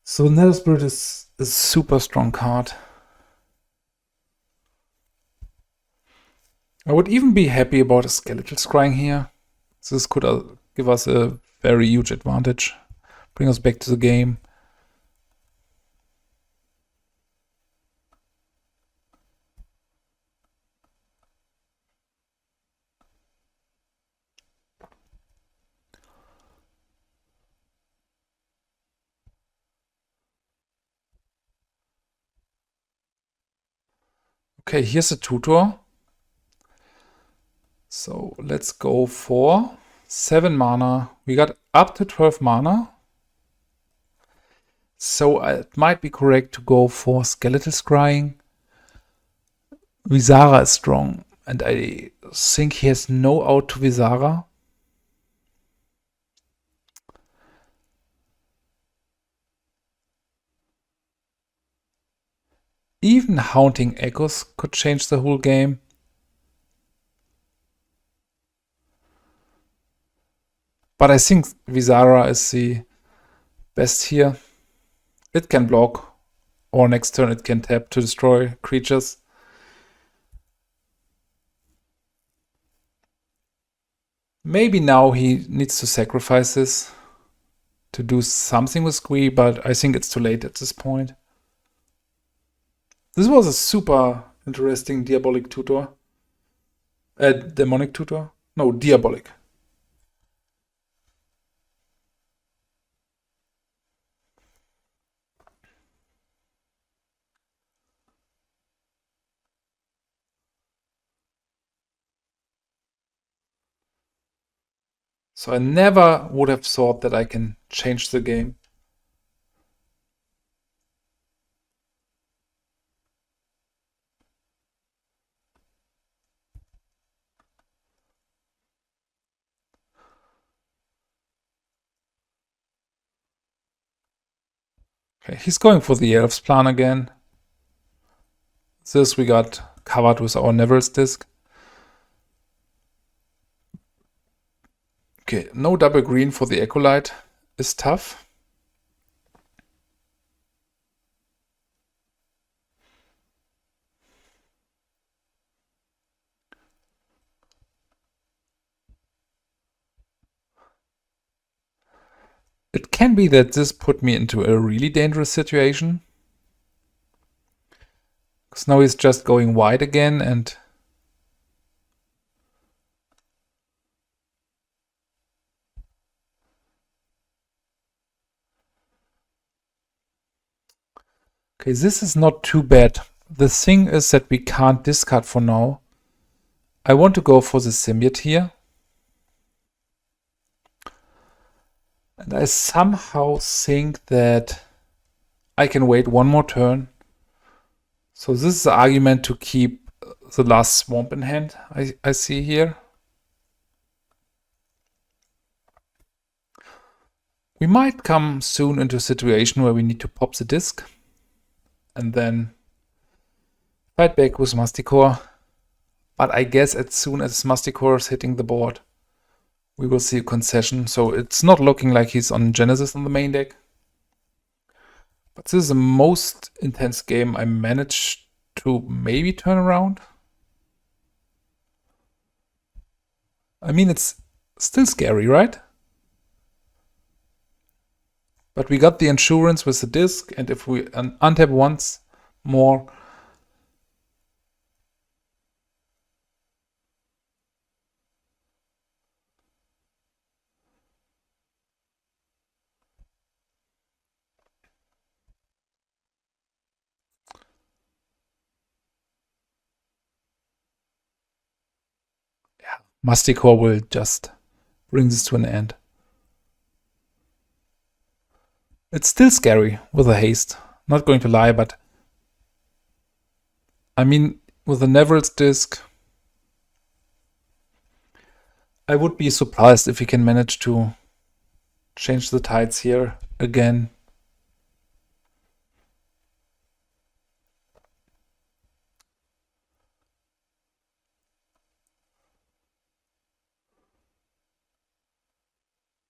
So Nether Spirit is a super strong card. I would even be happy about a Skeletal Scrying here. This could give us a very huge advantage. Bring us back to the game. Okay, here's a tutor. So let's go for 7 mana. We got up to 12 mana. So it might be correct to go for Skeletal Scrying. Visara is strong, and I think he has no out to Visara. Even Haunting Echoes could change the whole game. But I think Visara is the best here. It can block, or next turn it can tap to destroy creatures. Maybe now he needs to sacrifice this to do something with Squee, but I think it's too late at this point. This was a super interesting Diabolic Tutor. Demonic Tutor? No, Diabolic. So I never would have thought that I can change the game. Okay, he's going for the Elves plan again. This we got covered with our Nevinyrral's disc. Okay, no double green for the Acolyte is tough. It can be that this put me into a really dangerous situation. Because now he's just going wide again and... Okay, this is not too bad. The thing is that we can't discard for now. I want to go for the Symbiote here. And I somehow think that I can wait one more turn. So this is the argument to keep the last swamp in hand, I see here. We might come soon into a situation where we need to pop the disc and then fight back with Masticore. But I guess as soon as Masticore is hitting the board, we will see a concession. So it's not looking like he's on Genesis on the main deck. But this is the most intense game I managed to maybe turn around. I mean, it's still scary, right? But we got the insurance with the disc, and if we untap once more, Masticore will just bring this to an end. It's still scary with the haste, not going to lie, but I mean, with the Nevinyrral's disc, I would be surprised if he can manage to change the tides here again.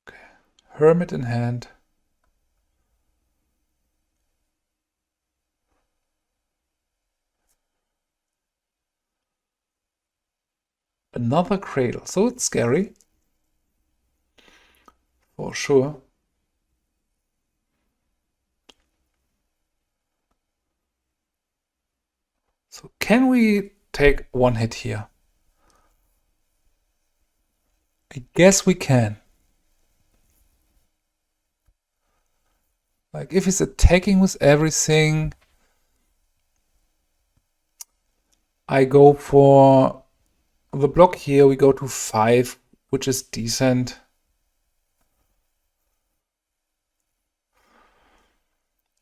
Okay. Hermit in hand. Another cradle, so it's scary. For sure. So can we take one hit here? I guess we can. Like if he's attacking with everything, I go for the block here. We go to 5, which is decent.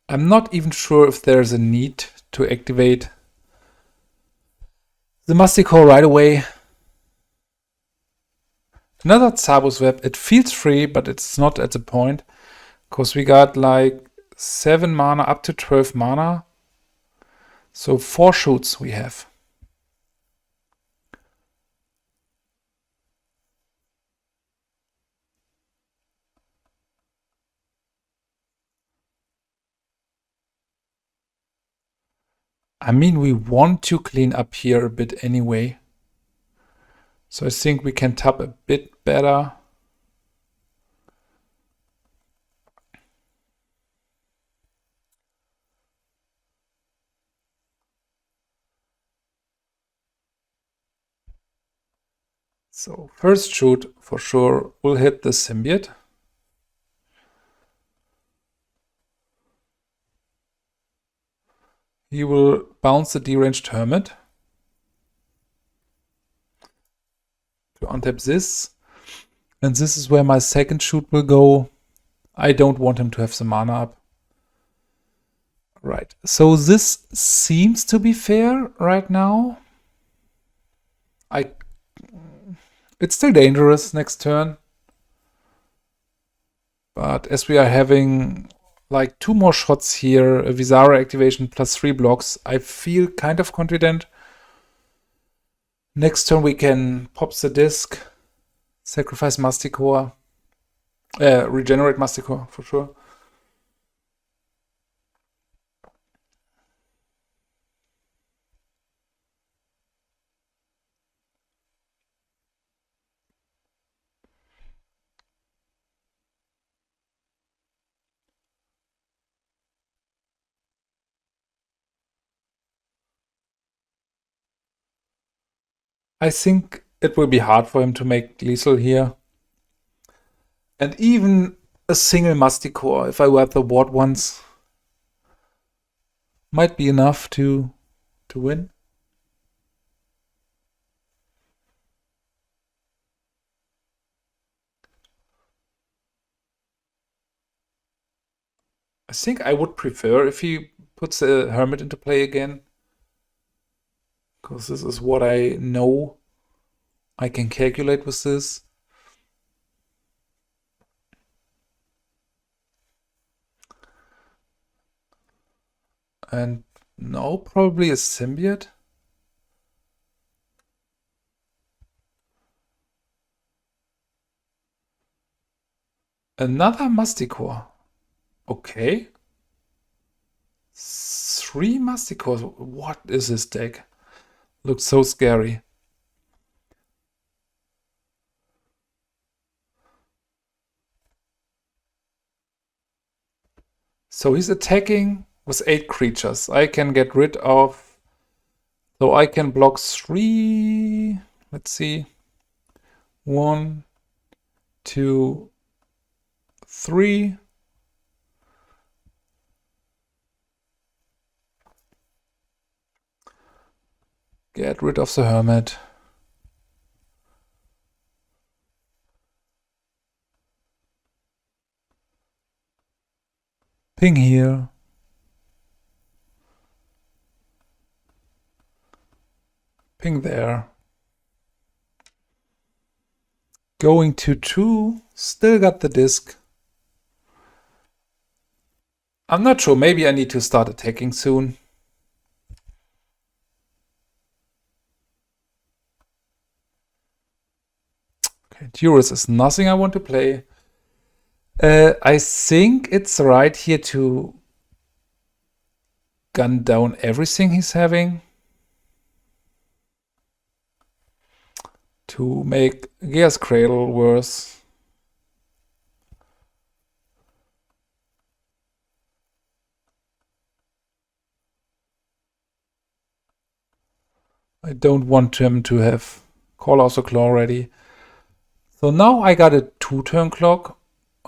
I'm not even sure if there's a need to activate the Masticore right away. Another Tsabo's Web. It feels free, but it's not at the point. Because we got like 7 mana up to 12 mana. So 4 shoots we have. I mean, we want to clean up here a bit anyway. So I think we can tap a bit better. So first shoot for sure will hit the symbiote. He will bounce the deranged hermit to untap this. And this is where my second shoot will go. I don't want him to have the mana up. Right, so this seems to be fair right now. It's still dangerous next turn. But as we are having like 2 more shots here, a Visara activation plus 3 blocks, I feel kind of confident. Next turn we can pop the disc, sacrifice Masticore, regenerate Masticore for sure. I think it will be hard for him to make lethal here. And even a single Masticore, if I wipe the ward once, might be enough to win. I think I would prefer if he puts a Hermit into play again. Because this is what I know I can calculate with this. And no, probably a symbiote. Another Masticore. Okay. 3 Masticores. What is this deck? Looks so scary. So he's attacking with 8 creatures. I can get rid of... So I can block 3... Let's see. 1, 2, 3. Get rid of the Hermit. Ping here. Ping there. Going to 2. Still got the disc. I'm not sure. Maybe I need to start attacking soon. Okay, Duress is nothing I want to play. I think it's right here to gun down everything he's having. to make Gear's Cradle worse. I don't want him to have Call of the Claw ready. So now I got a 2-turn clock.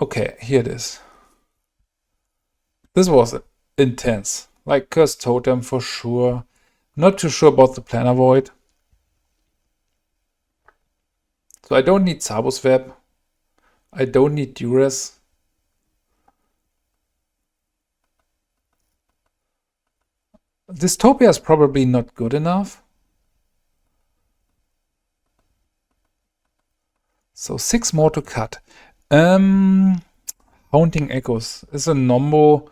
Okay, here it is. This was intense. Like Cursed Totem for sure. Not too sure about the Planar Void. So I don't need Tsabo's Web. I don't need Duress. Dystopia is probably not good enough. So 6 more to cut. Haunting Echoes is a nombo.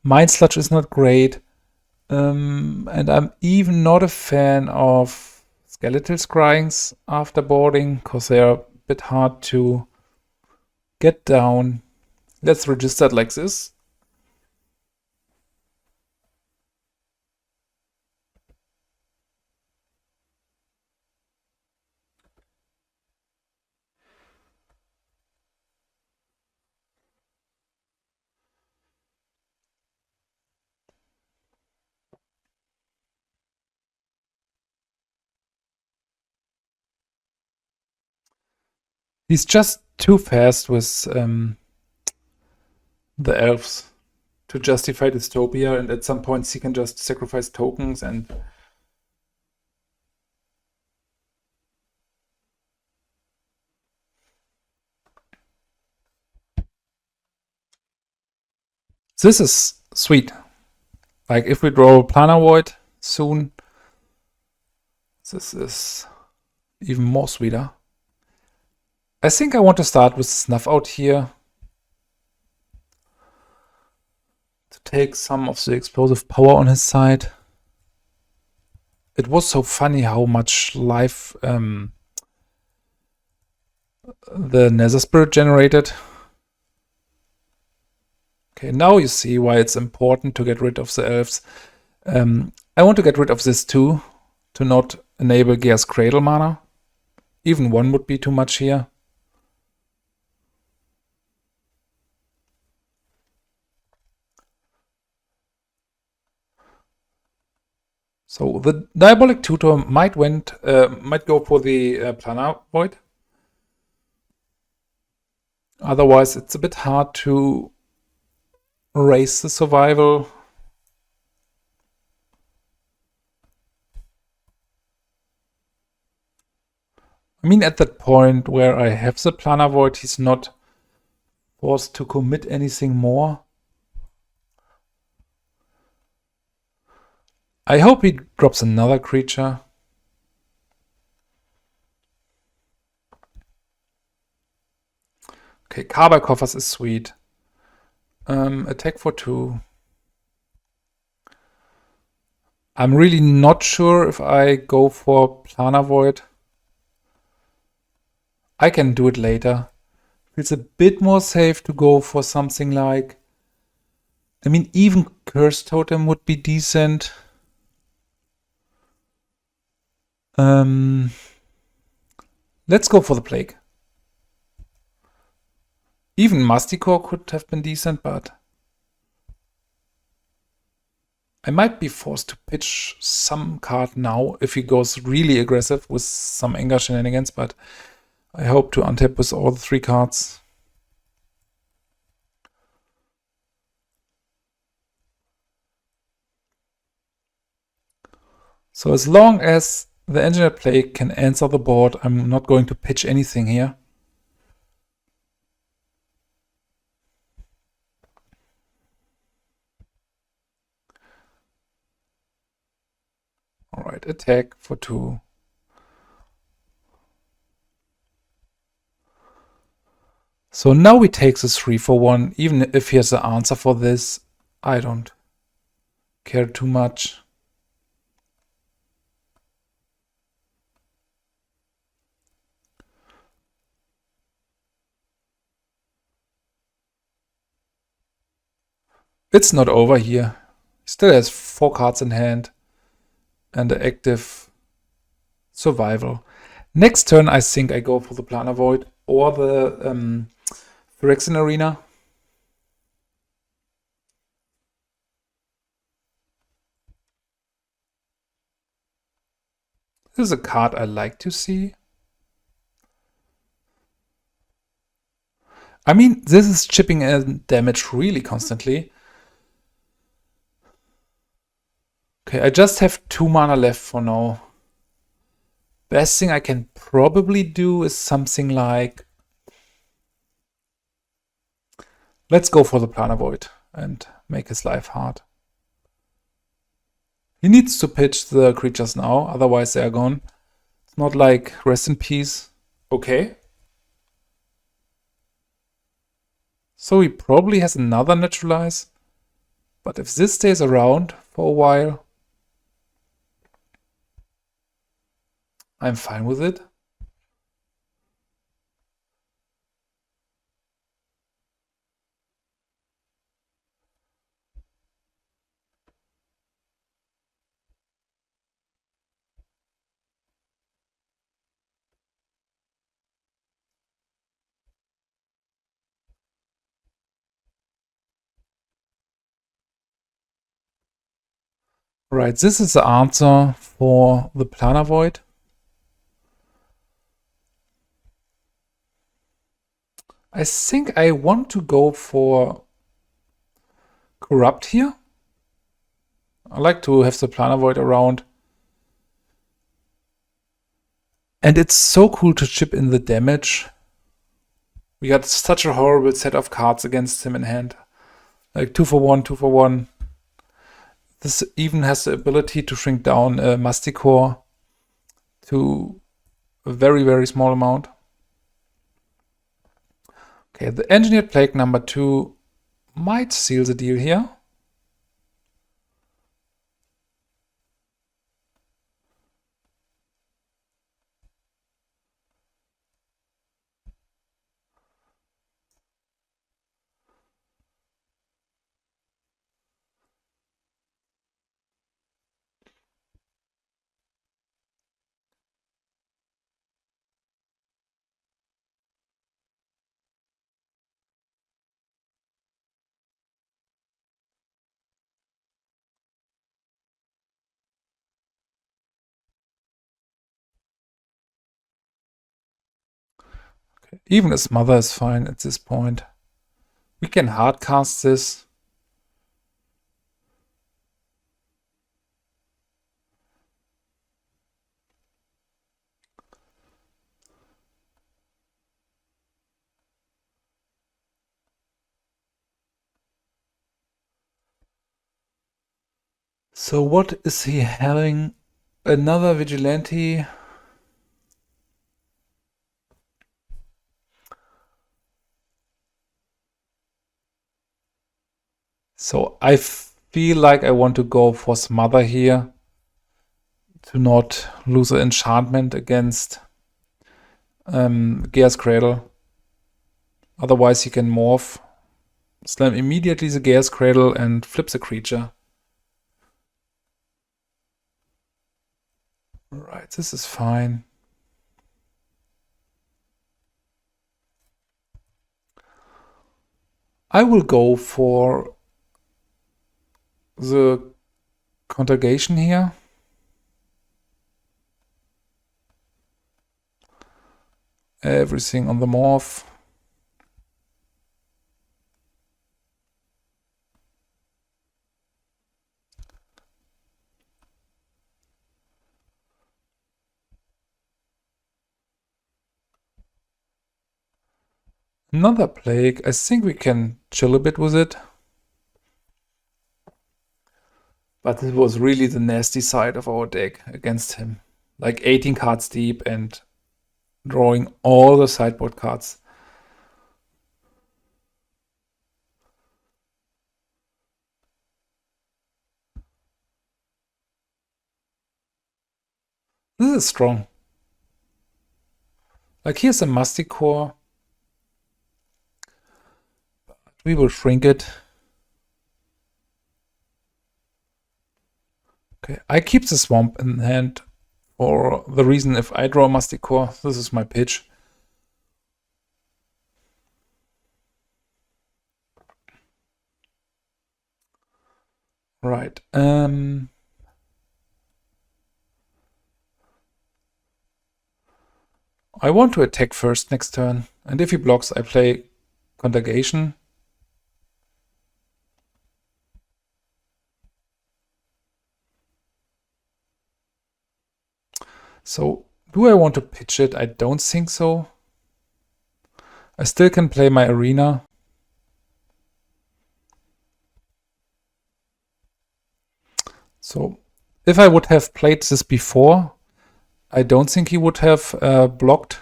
Mind Sludge is not great. And I'm even not a fan of Skeletal Scryings after boarding, because they are a bit hard to get down. Let's register it like this. He's just too fast with the Elves to justify Dystopia, and at some points he can just sacrifice tokens and this is sweet. Like if we draw Planar Void soon, this is even more sweeter. I think I want to start with Snuff Out here to take some of the explosive power on his side. It was so funny how much life the Nether Spirit generated. Okay, now you see why it's important to get rid of the Elves. I want to get rid of this too, to not enable Gear's Cradle mana. Even 1 would be too much here. So the Diabolic Tutor might go for the Planar Void. Otherwise, it's a bit hard to raise the survival. I mean, at that point where I have the Planar Void, he's not forced to commit anything more. I hope he drops another creature. Okay, Cabal Coffers is sweet. Attack for 2. I'm really not sure if I go for Planar Void. I can do it later. It's a bit more safe to go for something like... I mean, even Cursed Totem would be decent. Let's go for the Plague. Even Masticore could have been decent, but I might be forced to pitch some card now if he goes really aggressive with some anger shenanigans, but I hope to untap with all the 3 cards. So as long as the Engineered Plague can answer the board, I'm not going to pitch anything here. Alright, attack for 2. So now we take this 3 for 1. Even if he has the answer for this, I don't care too much. It's not over here. He still has 4 cards in hand and the active survival. Next turn, I think I go for the Planar Void or the Phyrexian Arena. This is a card I like to see. I mean, this is chipping in damage really constantly. Okay, I just have 2 mana left for now. Best thing I can probably do is something like... Let's go for the Planar Void and make his life hard. He needs to pitch the creatures now, otherwise they are gone. It's not like rest in peace. Okay. So he probably has another Naturalize. But if this stays around for a while, I'm fine with it. Right, this is the answer for the Planar Void. I think I want to go for Corrupt here. I like to have the Planar Void around. And it's so cool to chip in the damage. We got such a horrible set of cards against him in hand. Like 2 for 1, 2 for 1. This even has the ability to shrink down Masticore to a very, very small amount. Okay, the Engineered Plague number 2 might seal the deal here. Okay. Even a Smother is fine at this point. We can hardcast this. So what is he having? Another Vigilante. So I feel like I want to go for Smother here to not lose an enchantment against Gaea's Cradle. Otherwise he can morph, slam immediately the Gaea's Cradle and flip the creature. Right, this is fine. I will go for the Contagion here. Everything on the morph. Another Plague. I think we can chill a bit with it. But it was really the nasty side of our deck against him. Like 18 cards deep and drawing all the sideboard cards. This is strong. Like here's a Masticore. We will shrink it. Okay, I keep the Swamp in hand for the reason if I draw Masticore, this is my pitch. Right. I want to attack first next turn, and if he blocks, I play Contagion. So, do I want to pitch it? I don't think so. I still can play my arena. So, if I would have played this before, I don't think he would have blocked.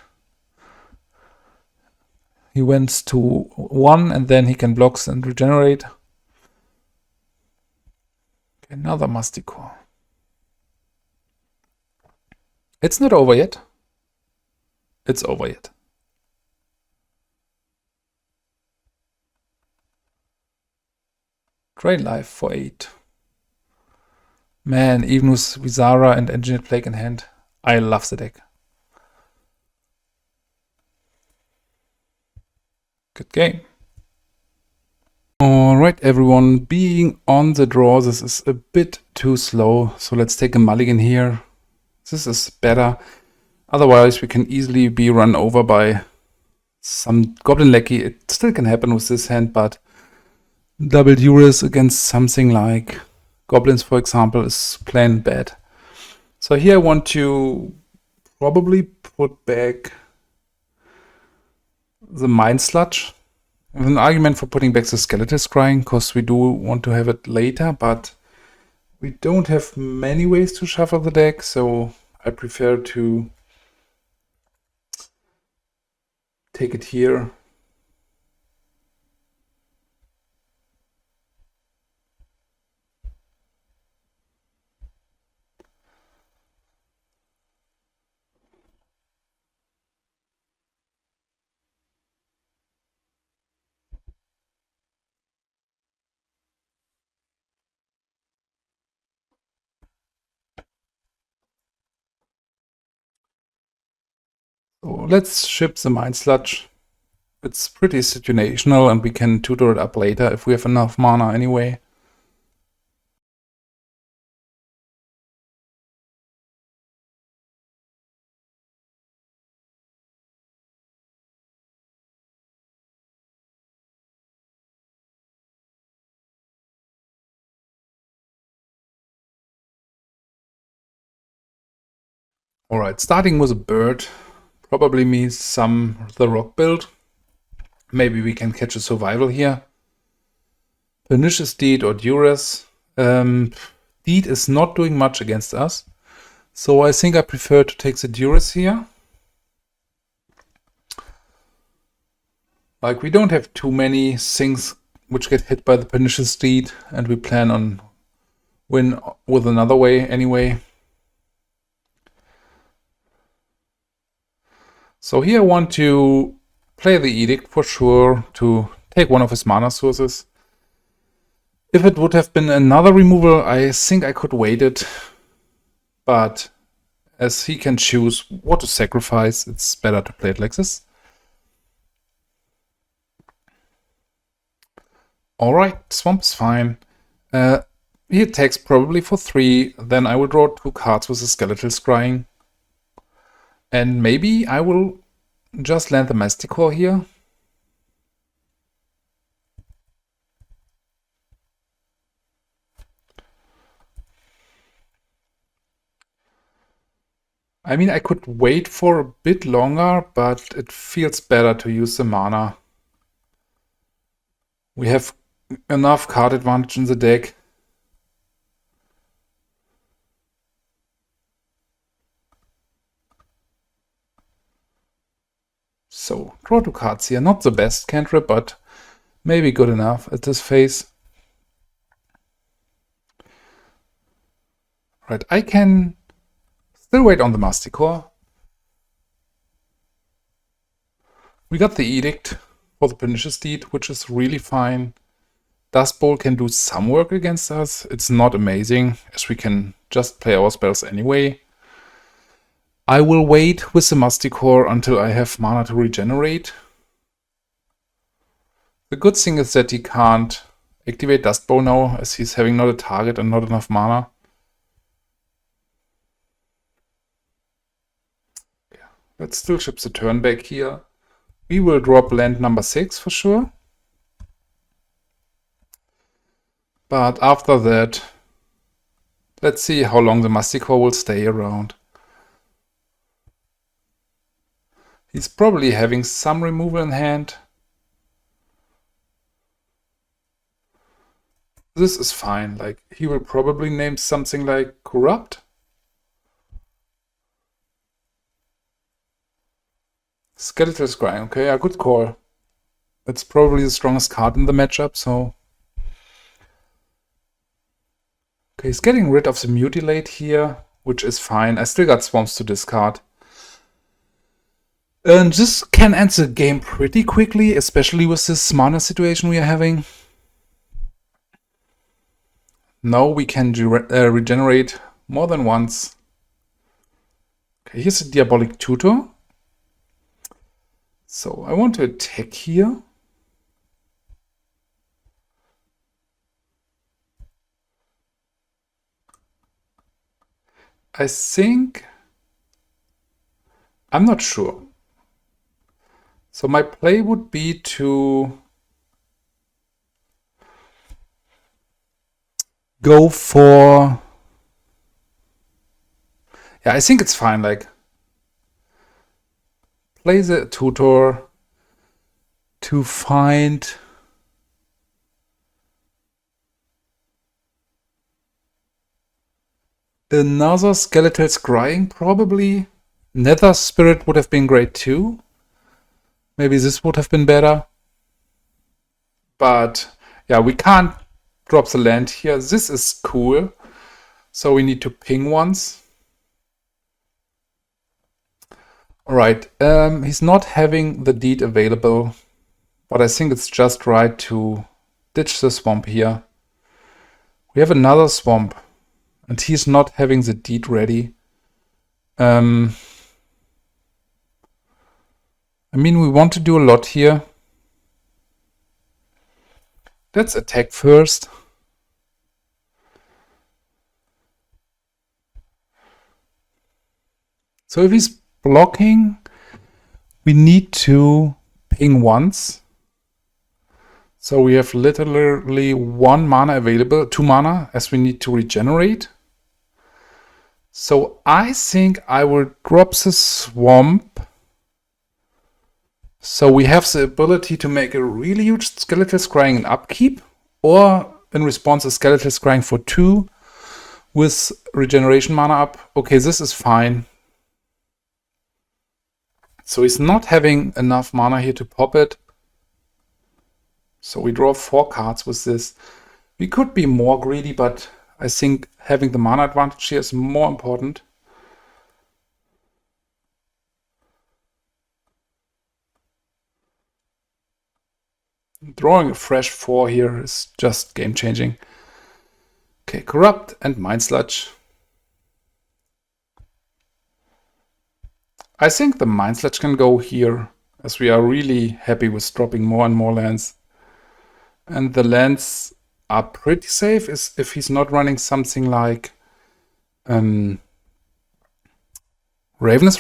He went to 1 and then he can block and regenerate. Okay, another Masticore. It's not over yet. It's over yet. Drain life for 8. Man, even with Visara and Engineered Plague in hand, I love the deck. Good game. Alright everyone, being on the draw, this is a bit too slow, so let's take a mulligan here. This is better. Otherwise we can easily be run over by some Goblin Lackey. It still can happen with this hand, but double Duress against something like Goblins, for example, is plain bad. So here I want to probably put back the Mind Sludge. I have an argument for putting back the Skeletal Scrying, because we do want to have it later, but we don't have many ways to shuffle the deck, so I prefer to take it here. So let's ship the Mind Sludge. It's pretty situational and we can tutor it up later if we have enough mana anyway. Alright, starting with a bird probably means the rock build. Maybe we can catch a survival here. Pernicious Deed or Duress. Deed is not doing much against us. So I think I prefer to take the Duress here. Like, we don't have too many things which get hit by the Pernicious Deed, and we plan on win with another way anyway. So here I want to play the Edict for sure to take one of his mana sources. If it would have been another removal, I think I could wait it. But as he can choose what to sacrifice, it's better to play it like this. Alright, Swamp is fine. He attacks probably for 3, then I will draw 2 cards with the Skeletal Scrying. And maybe I will just land the Masticore here. I mean, I could wait for a bit longer, but it feels better to use the mana. We have enough card advantage in the deck. So, draw 2 cards here. Not the best cantrip, but maybe good enough at this phase. Right, I can still wait on the Masticore. We got the Edict for the Pernicious Deed, which is really fine. Dust Bowl can do some work against us. It's not amazing, as we can just play our spells anyway. I will wait with the Masticore until I have mana to regenerate. The good thing is that he can't activate Dust Bowl now, as he's having not a target and not enough mana. Yeah, let's still ship the turn back here. We will drop land number 6 for sure. But after that, let's see how long the Masticore will stay around. He's probably having some removal in hand. This is fine, like he will probably name something like Corrupt. Skeletal Scrying, okay, a good call. It's probably the strongest card in the matchup, so... Okay, he's getting rid of the Mutilate here, which is fine. I still got Swamps to discard. And this can end the game pretty quickly, especially with this mana situation we are having. Now we can regenerate more than once. Okay, here's a Diabolic Tutor. So I want to attack here. I think... I'm not sure. So my play would be to go for... Yeah, I think it's fine, like... Play the Tutor to find... another Skeletal Scrying, probably. Nether Spirit would have been great too. Maybe this would have been better. But yeah, we can't drop the land here. This is cool. So we need to ping once. Alright, he's not having the deed available. But I think it's just right to ditch the swamp here. We have another swamp. And he's not having the deed ready. I mean, we want to do a lot here. Let's attack first. So if he's blocking, we need to ping once. So we have literally 1 mana available, 2 mana, as we need to regenerate. So I think I will drop the swamp. So we have the ability to make a really huge Skeletal Scrying in upkeep, or in response a Skeletal Scrying for 2 with regeneration mana up. Okay, this is fine. So he's not having enough mana here to pop it. So we draw 4 cards with this. We could be more greedy, but I think having the mana advantage here is more important. Drawing a fresh 4 here is just game changing. Okay, Corrupt and Mind Sludge. I think the Mind Sludge can go here, as we are really happy with dropping more and more lands. And the lands are pretty safe if he's not running something like Ravenous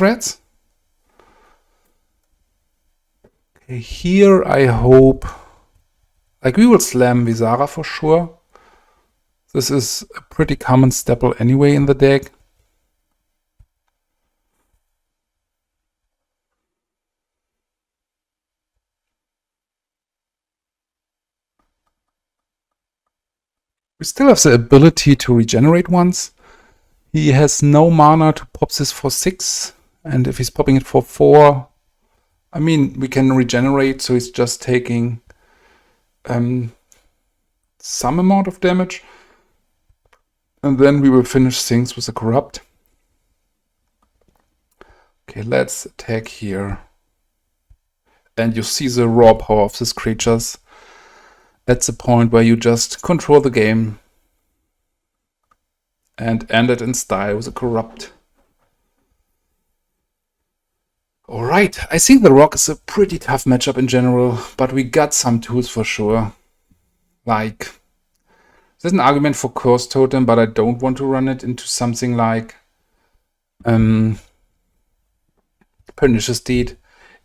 Rats. Okay, here I hope... Like, we will slam Visara for sure. This is a pretty common staple anyway in the deck. We still have the ability to regenerate once. He has no mana to pop this for 6. And if he's popping it for 4, I mean, we can regenerate, so he's just taking some amount of damage. And then we will finish things with a Corrupt. Okay, let's attack here. And you see the raw power of these creatures. That's the point where you just control the game and end it in style with a Corrupt. Right, I think the Rock is a pretty tough matchup in general, but we got some tools for sure. Like, there's an argument for Cursed Totem, but I don't want to run it into something like Pernicious Deed.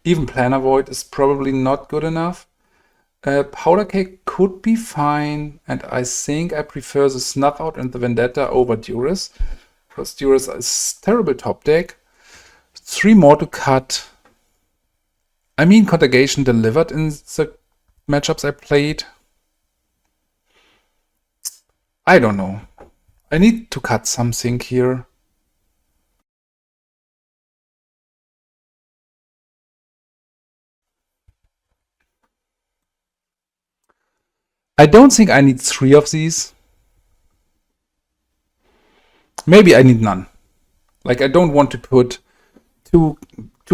Even Planar Void is probably not good enough. Powder Keg could be fine, and I think I prefer the Snuff Out and the Vendetta over Duress, because Duress is terrible top deck. 3 more to cut. I mean, Contagion delivered in the matchups I played. I don't know. I need to cut something here. I don't think I need 3 of these. Maybe I need none. Like, I don't want to put two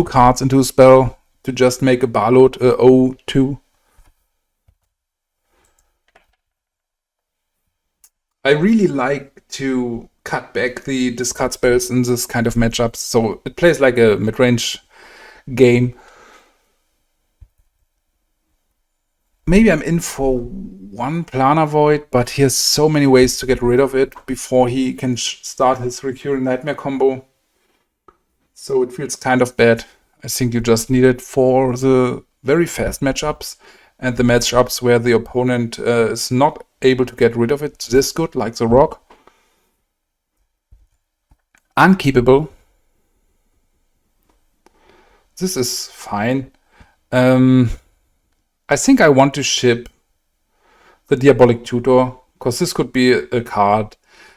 cards into a spell to just make a Barload 0-2. I really like to cut back the discard spells in this kind of matchups, so it plays like a mid-range game. Maybe I'm in for 1 Planar Void, but he has so many ways to get rid of it before he can start his Recurring Nightmare combo. So it feels kind of bad. I think you just need it for the very fast matchups and the matchups where the opponent is not able to get rid of it this good, like the Rock. Unkeepable. This is fine. I think I want to ship the Diabolic Tutor, because this could be a card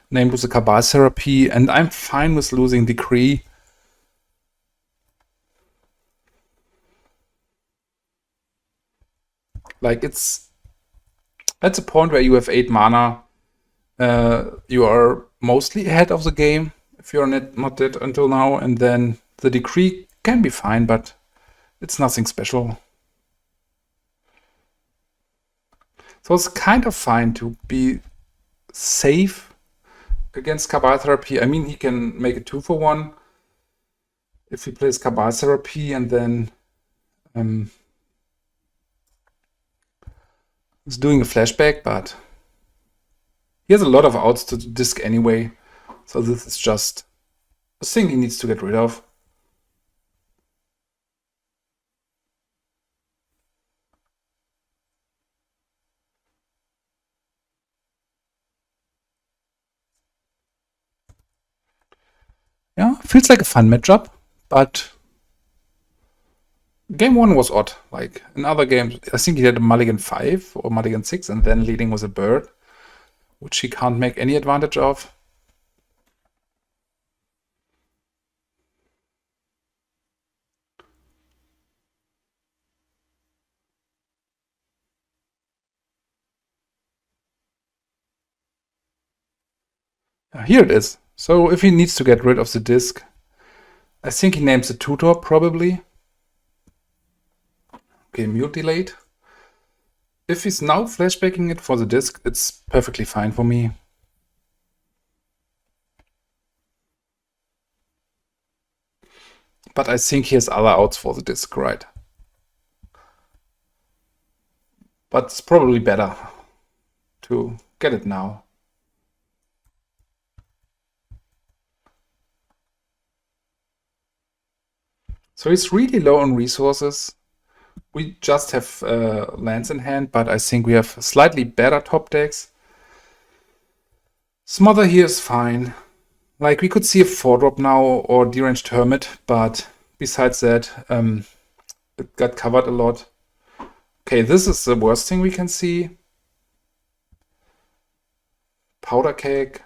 named with the Cabal Therapy, and I'm fine with losing Decree. Like, it's at the point where you have 8 mana, you are mostly ahead of the game if you're not dead until now, and then the Decree can be fine, but it's nothing special. So it's kind of fine to be safe against Cabal Therapy. I mean, he can make a 2-for-1 if he plays Cabal Therapy, and then he's doing a flashback, but he has a lot of outs to disc anyway. So this is just a thing he needs to get rid of. Yeah, feels like a fun matchup, but game 1 was odd. Like in other games, I think he had a mulligan 5 or mulligan 6 and then leading with a bird, which he can't make any advantage of. Here it is. So if he needs to get rid of the disc, I think he names the Tutor probably. Okay, Mutilate. If he's now flashbacking it for the disc, it's perfectly fine for me. But I think he has other outs for the disc, right? But it's probably better to get it now. So he's really low on resources. We just have lands in hand, but I think we have slightly better top decks. Smother here is fine. Like, we could see a 4-drop now or Deranged Hermit, but besides that, it got covered a lot. Okay, this is the worst thing we can see. Powder Keg.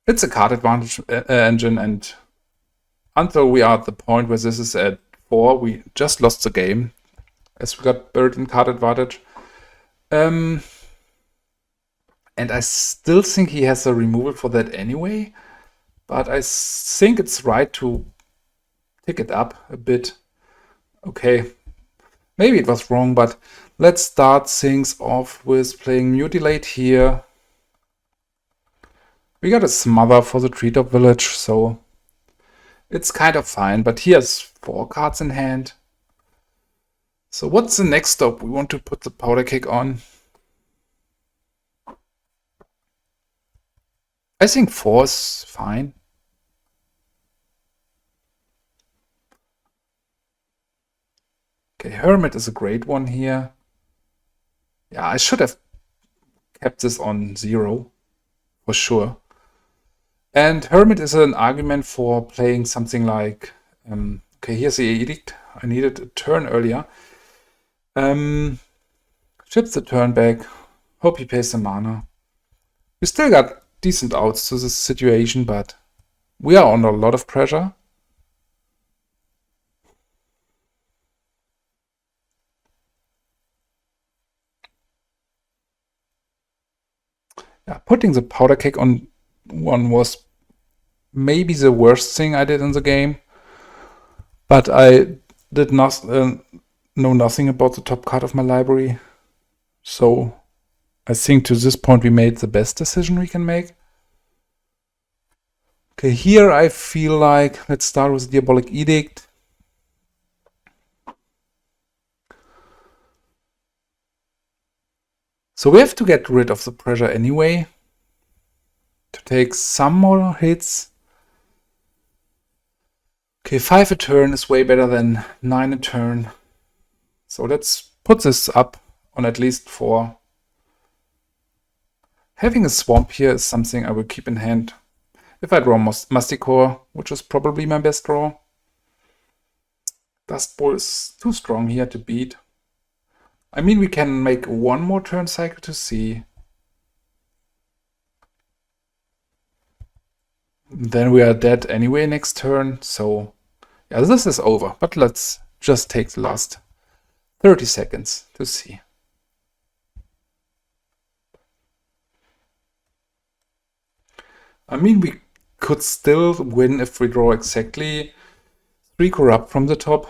It's a card advantage engine, and until we are at the point where this is at 4, we just lost the game, as we got buried in card advantage. And I still think he has a removal for that anyway, but I think it's right to pick it up a bit. Okay, maybe it was wrong, but let's start things off with playing Mutilate here. We got a Smother for the Treetop Village, so It's kind of fine, but he has 4 cards in hand. So what's the next stop? We want to put the Powder Keg on. I think 4 is fine. Okay, Hermit is a great one here. Yeah, I should have kept this on 0, for sure. And Hermit is an argument for playing something like... okay, here's the Edict. I needed a turn earlier. Chips the turn back. Hope he pays some mana. We still got decent outs to this situation, but we are under a lot of pressure. Yeah, putting the Powder Keg on 1 was maybe the worst thing I did in the game. But I did not know nothing about the top card of my library. So I think to this point we made the best decision we can make. Okay, here I feel like, let's start with Diabolic Edict. So we have to get rid of the pressure anyway, to take some more hits. Okay, 5 a turn is way better than 9 a turn. So let's put this up on at least 4. Having a swamp here is something I will keep in hand if I draw Masticore, which is probably my best draw. Dust Bowl is too strong here to beat. I mean, we can make 1 more turn cycle to see. Then we are dead anyway next turn, so yeah, this is over. But let's just take the last 30 seconds to see. I mean, we could still win if we draw exactly 3 Corrupt from the top.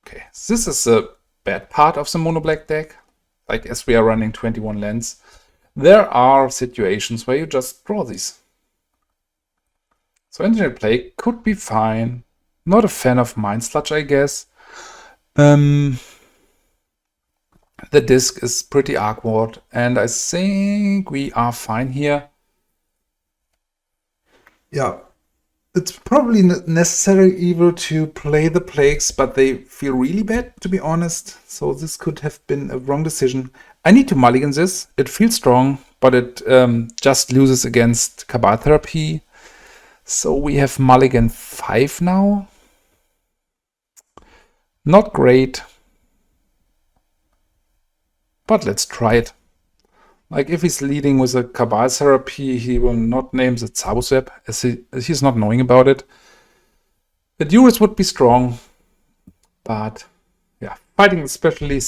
Okay, this is a bad part of the mono black deck. Like, as we are running 21 lands, there are situations where you just draw these. So internet play could be fine. Not a fan of Mind Sludge, I guess. The disc is pretty awkward, and I think we are fine here. Yeah, it's probably necessary evil to play the plagues, but they feel really bad, to be honest. So this could have been a wrong decision. I need to mulligan this. It feels strong, but it just loses against Cabal Therapy. So we have mulligan 5 now. Not great. But let's try it. Like, if he's leading with a Cabal Therapy, he will not name the Tsabo Swap, as he's not knowing about it. The Duress would be strong, but yeah, fighting especially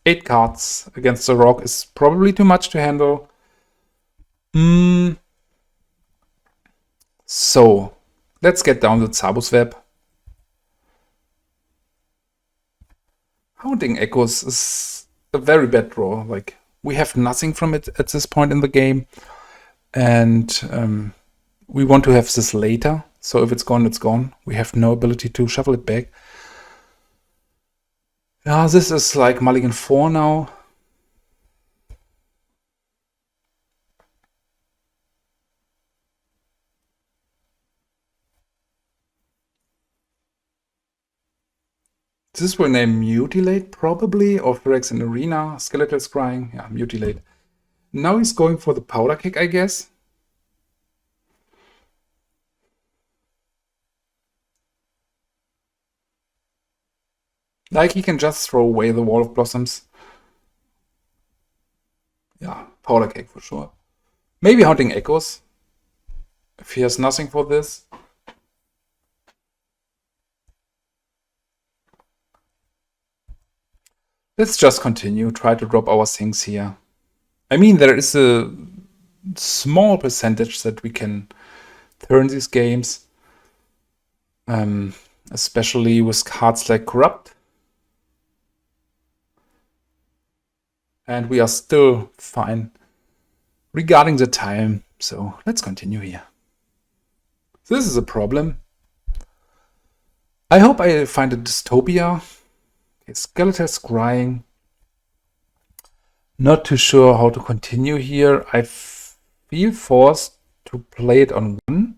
8 cards against the Rock is probably too much to handle. So, let's get down the Tsabo Swap. Haunting Echoes is a very bad draw. Like, we have nothing from it at this point in the game, and we want to have this later. So if it's gone, it's gone. We have no ability to shuffle it back. Yeah, this is like mulligan 4 now. This will name Mutilate, probably, or Phyrexian Arena, Skeletal Scrying. Yeah, Mutilate. Now he's going for the Powder Keg, I guess. Like, he can just throw away the Wall of Blossoms. Yeah, Powder Keg for sure. Maybe Haunting Echoes, if he has nothing for this. Let's just continue, try to drop our things here. I mean, there is a small percentage that we can turn these games. Especially with cards like Corrupt. And we are still fine regarding the time. So let's continue here. This is a problem. I hope I find a Dystopia. Okay, Skeletal Scrying. Not too sure how to continue here. I feel forced to play it on one.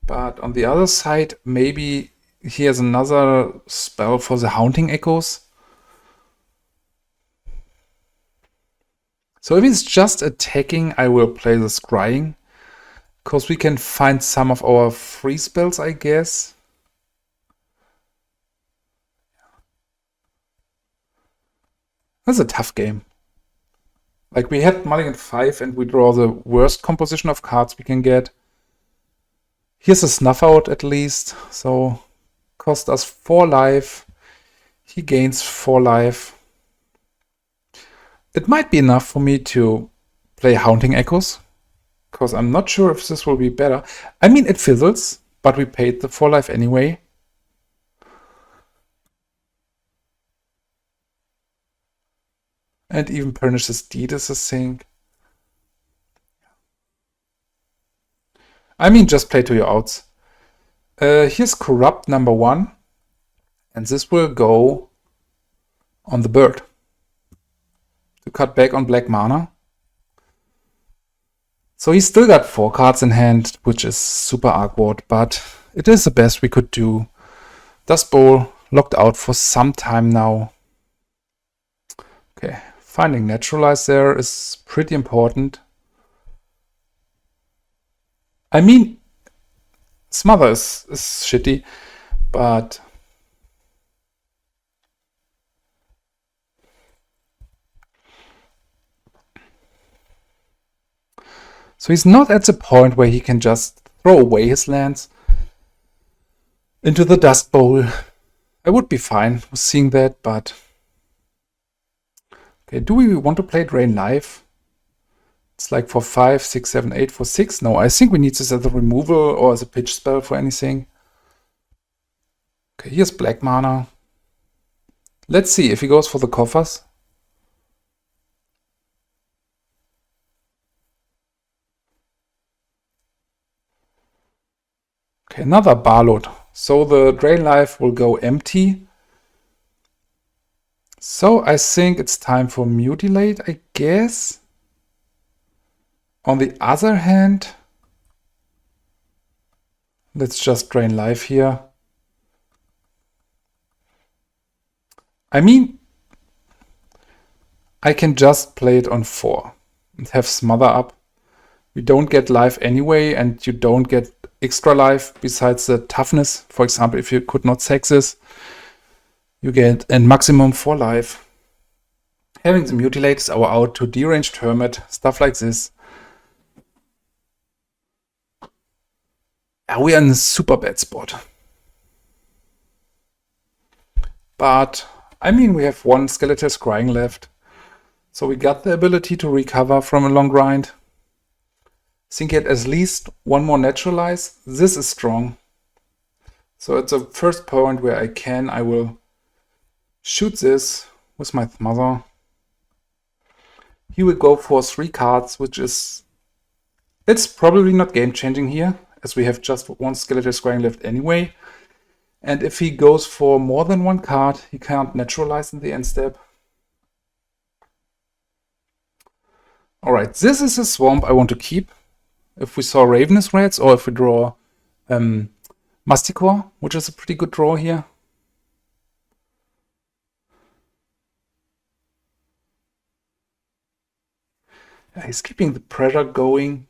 But on the other side, maybe he has another spell for the Haunting Echoes. So if he's just attacking, I will play the Scrying. Because we can find some of our free spells, I guess. That's a tough game. Like, we had Mulligan 5 and we draw the worst composition of cards we can get. Here's a Snuff Out at least. So, cost us 4 life. He gains 4 life. It might be enough for me to play Haunting Echoes. Because I'm not sure if this will be better. I mean, it fizzles, but we paid the 4 life anyway. And even Pernicious Deed is a thing. I mean, just play to your outs. Here's Corrupt number 1. And this will go on the bird. To cut back on black mana. So he's still got 4 cards in hand, which is super awkward, but it is the best we could do. Dust Bowl locked out for some time now. Okay, finding Naturalize there is pretty important. I mean, Smother is shitty, but so he's not at the point where he can just throw away his lands into the Dust Bowl. I would be fine with seeing that, but okay, do we want to play Drain Life? It's like for 5, 6, 7, 8 for 6. No, I think we need this as a removal or as a pitch spell for anything. Okay, here's black mana. Let's see if he goes for the coffers. Okay, another Barload. So the Drain Life will go empty. So I think it's time for Mutilate, I guess. On the other hand, let's just Drain Life here. I mean, I can just play it on 4 and have Smother up. We don't get life anyway, and you don't get extra life besides the toughness. For example, if you could not sack this, you get a maximum 4 life. Having the Mutilate is our out to Deranged Hermit, stuff like this. We are in a super bad spot. But, I mean, we have 1 Skeletal Scrying left. So we got the ability to recover from a long grind. I think he had at least 1 more Naturalize. This is strong. So at the first point where I will shoot this with my Smother. He will go for 3 cards, which is... It's probably not game-changing here, as we have just 1 Skeletal Scrying left anyway. And if he goes for more than 1 card, he can't Naturalize in the end step. Alright, this is a swamp I want to keep. If we saw Ravenous Rats, or if we draw Masticore, which is a pretty good draw here. Yeah, he's keeping the pressure going.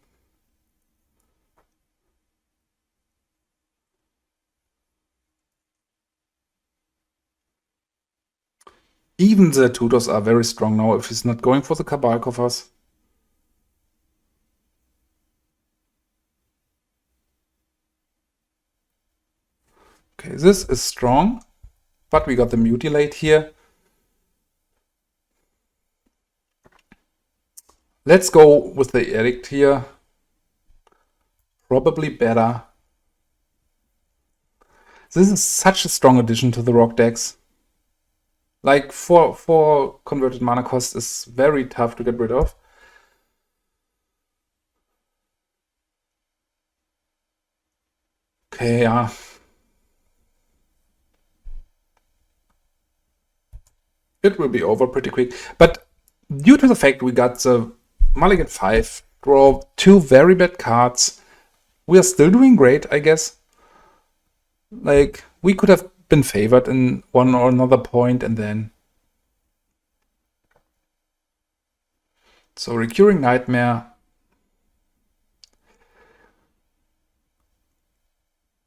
Even the tutors are very strong now if he's not going for the Cabal Coffers. Okay, this is strong, but we got the Mutilate here. Let's go with the Edict here. Probably better. This is such a strong addition to the rock decks. Like, 4 converted mana cost is very tough to get rid of. Yeah. It will be over pretty quick. But due to the fact we got the Mulligan 5, draw 2 very bad cards, we are still doing great, I guess. Like, we could have been favored in one or another point and then... So, Recurring Nightmare.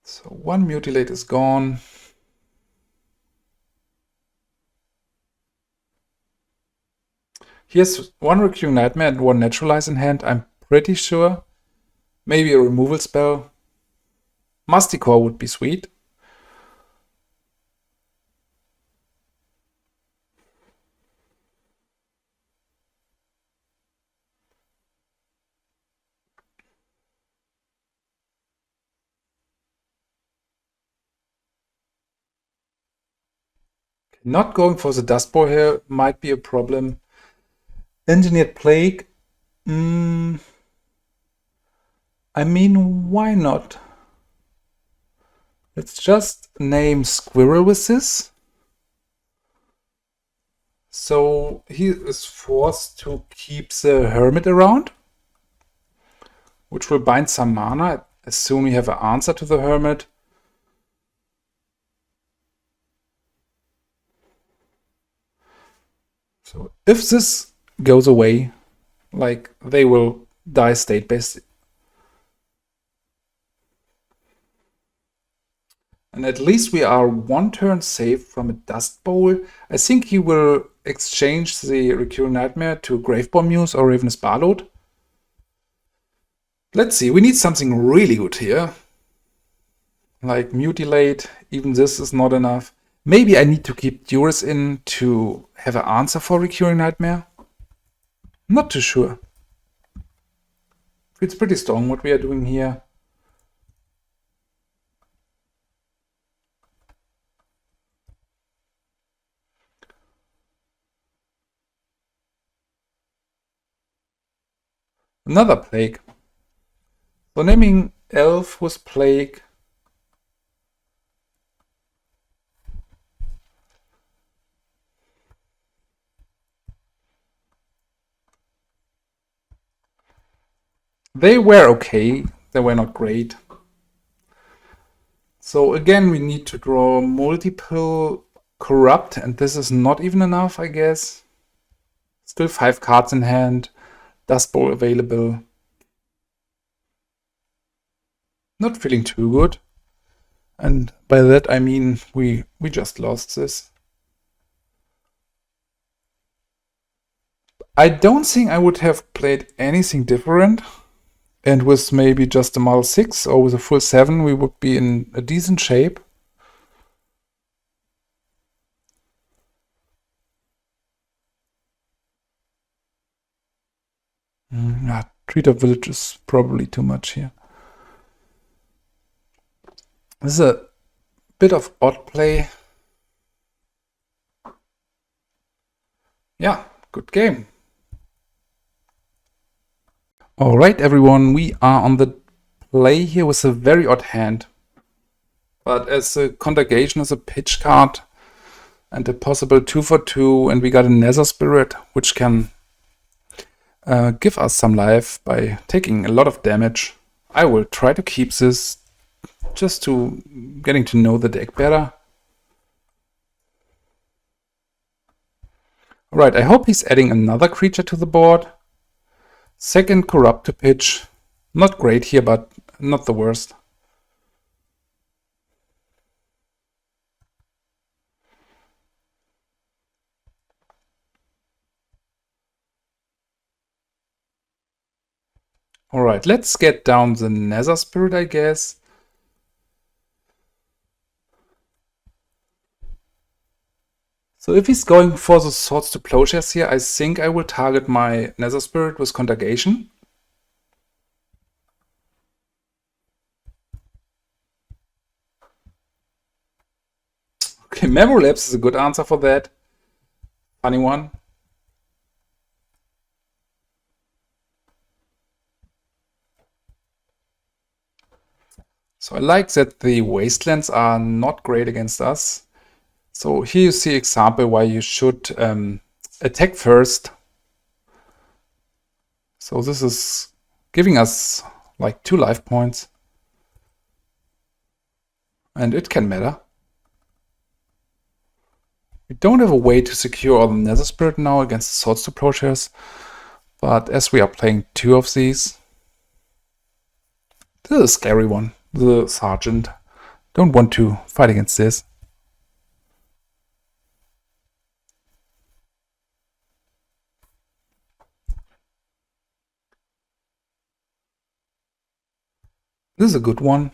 So, 1 Mutilate is gone. He has 1 Recurring Nightmare and 1 Naturalize in hand, I'm pretty sure. Maybe a removal spell. Masticore would be sweet. Not going for the Dustbowl here might be a problem. Engineered Plague. I mean, why not? Let's just name Squirrel with this. So he is forced to keep the Hermit around, which will bind some mana as soon as we have an answer to the Hermit. So if this goes away, like, they will die state-based. And at least we are 1 turn safe from a Dust Bowl. I think he will exchange the Recurring Nightmare to Gravebomb Muse or Ravenous Barload. Let's see, we need something really good here. Like Mutilate, even this is not enough. Maybe I need to keep Duress in to have an answer for Recurring Nightmare. Not too sure. It's pretty strong what we are doing here. Another Plague. So naming Elf with Plague. They were okay, they were not great. So again, we need to draw multiple Corrupt, and this is not even enough, I guess. Still 5 cards in hand, Dust Bowl available. Not feeling too good. And by that I mean we just lost this. I don't think I would have played anything different. And with maybe just a model 6 or with a full 7, we would be in a decent shape. Treat of Village is probably too much here. This is a bit of odd play. Yeah, good game. Alright everyone, we are on the play here with a very odd hand. But as a Contagion is a pitch card and a possible 2 for 2, and we got a Nether Spirit which can give us some life by taking a lot of damage. I will try to keep this just to getting to know the deck better. Alright, I hope he's adding another creature to the board. Second Corrupt to pitch. Not great here, but not the worst. Alright, let's get down the Nether Spirit, I guess. So if he's going for the Swords to Plowshares here, I think I will target my Nether Spirit with Contagion. Okay, Memory Lapse is a good answer for that. Funny one. So I like that the wastelands are not great against us. So here you see example why you should attack first. So this is giving us like 2 life points. And it can matter. We don't have a way to secure all the Nether Spirit now against the Swords Approachers. But as we are playing 2 of these, this is a scary one. The Sergeant. Don't want to fight against this. This is a good one.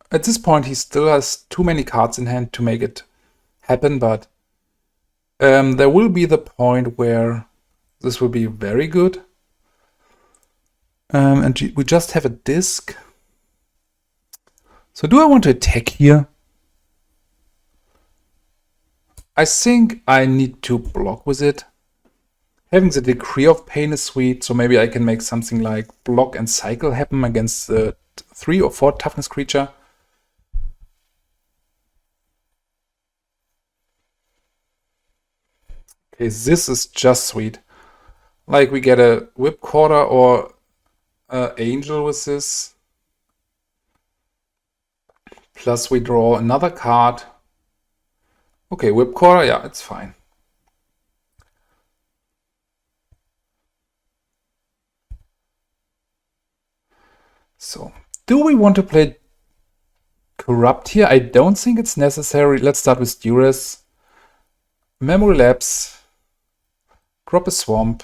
At this point he still has too many cards in hand to make it happen, but there will be the point where this will be very good. And we just have a disc. So do I want to attack here? I think I need to block with it. Having the Decree of Pain is sweet, so maybe I can make something like block and cycle happen against the 3 or 4 toughness creature. Okay, this is just sweet. Like we get a Whip Quarter or Angel with this. Plus we draw another card. Okay, Whip Quarter, yeah, it's fine. So, do we want to play Corrupt here? I don't think it's necessary. Let's start with Duress. Memory Lapse. Drop a Swamp.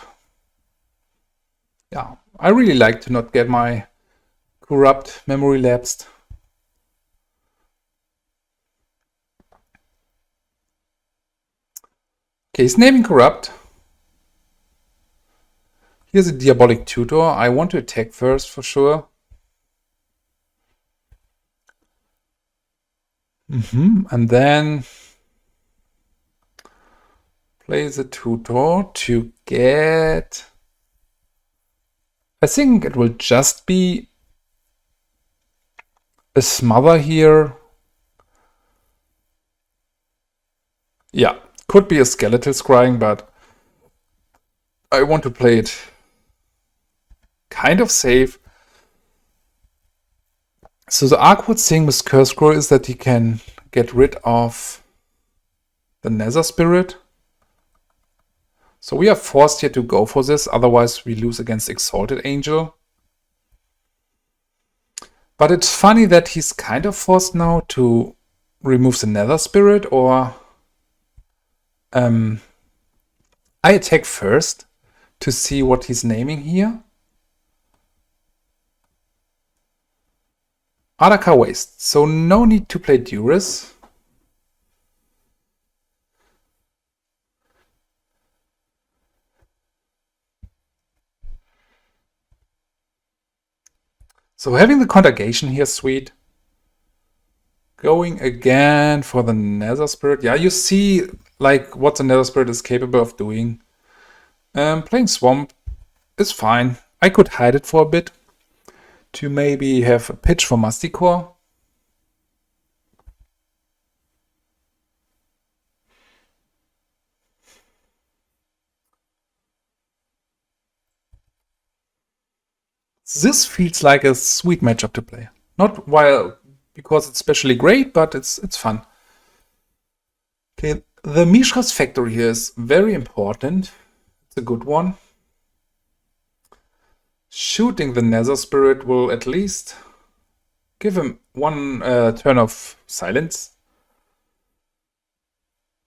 Yeah, I really like to not get my Corrupt memory lapsed. Okay, he's naming Corrupt. Here's a Diabolic Tutor. I want to attack first for sure. And then play the Tutor to get... I think it will just be a Smother here. Yeah, could be a Skeletal Scrying, but I want to play it kind of safe. So the awkward thing with Cursed Scroll is that he can get rid of the Nether Spirit. So we are forced here to go for this, otherwise we lose against Exalted Angel. But it's funny that he's kind of forced now to remove the Nether Spirit, or I attack first to see what he's naming here. Adaka Waste, so no need to play Duress. So having the Contagion here is sweet. Going again for the Nether Spirit. Yeah, you see like what the Nether Spirit is capable of doing. Playing Swamp is fine. I could hide it for a bit to maybe have a pitch for Masticore. This feels like a sweet matchup to play. Not while because it's especially great, but it's fun. Okay, the Mishra's Factory here is very important. It's a good one. Shooting the Nether Spirit will at least give him one turn of silence.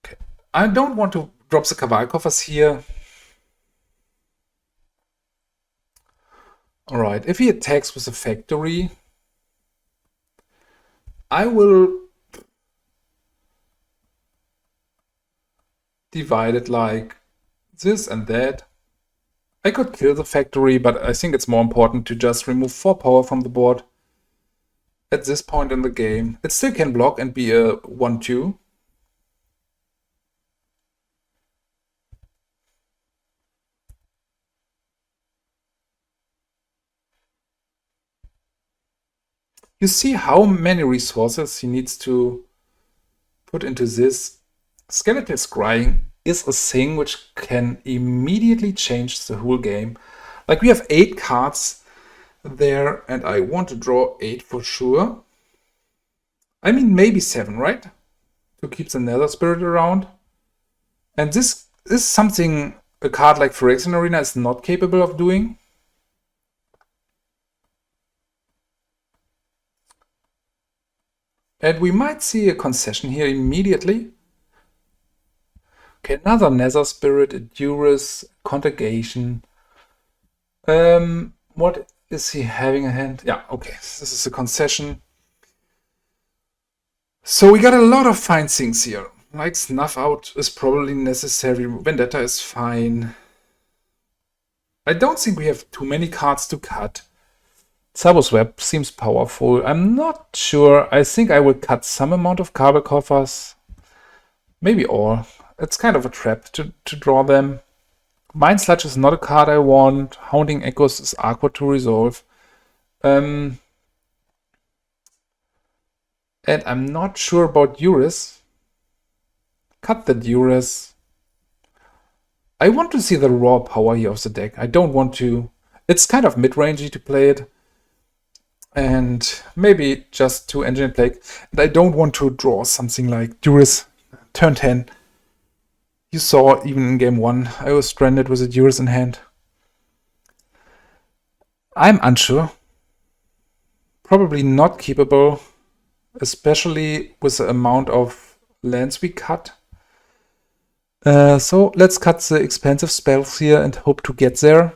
Okay, I don't want to drop the Cabal Coffers here. Alright, if he attacks with a factory, I will divide it like this and that. I could kill the factory, but I think it's more important to just remove 4 power from the board at this point in the game. It still can block and be a 1-2. You see how many resources he needs to put into this. Skeletal Scrying is a thing which can immediately change the whole game. Like, we have 8 cards there, and I want to draw 8 for sure. I mean, maybe 7, right? To keep the Nether Spirit around. And this is something a card like Phyrexian Arena is not capable of doing. And we might see a concession here immediately. Okay, another Nether Spirit, a Duress, Contagion. What is he having in hand? Yeah, okay, this is a concession. So we got a lot of fine things here. Like Snuff Out is probably necessary. Vendetta is fine. I don't think we have too many cards to cut. Tsabo's Web seems powerful. I'm not sure. I think I will cut some amount of Cabal Coffers. Maybe all. It's kind of a trap to draw them. Mind Sludge is not a card I want. Hounding Echoes is awkward to resolve. And I'm not sure about Duress. Cut the Duress. I want to see the raw power here of the deck. I don't want to... It's kind of mid-rangey to play it. And maybe just 2 Engineered Plague. And I don't want to draw something like Duress turn 10. You saw even in game 1, I was stranded with a Duress in hand. I'm unsure. Probably not keepable, especially with the amount of lands we cut. So let's cut the expensive spells here and hope to get there.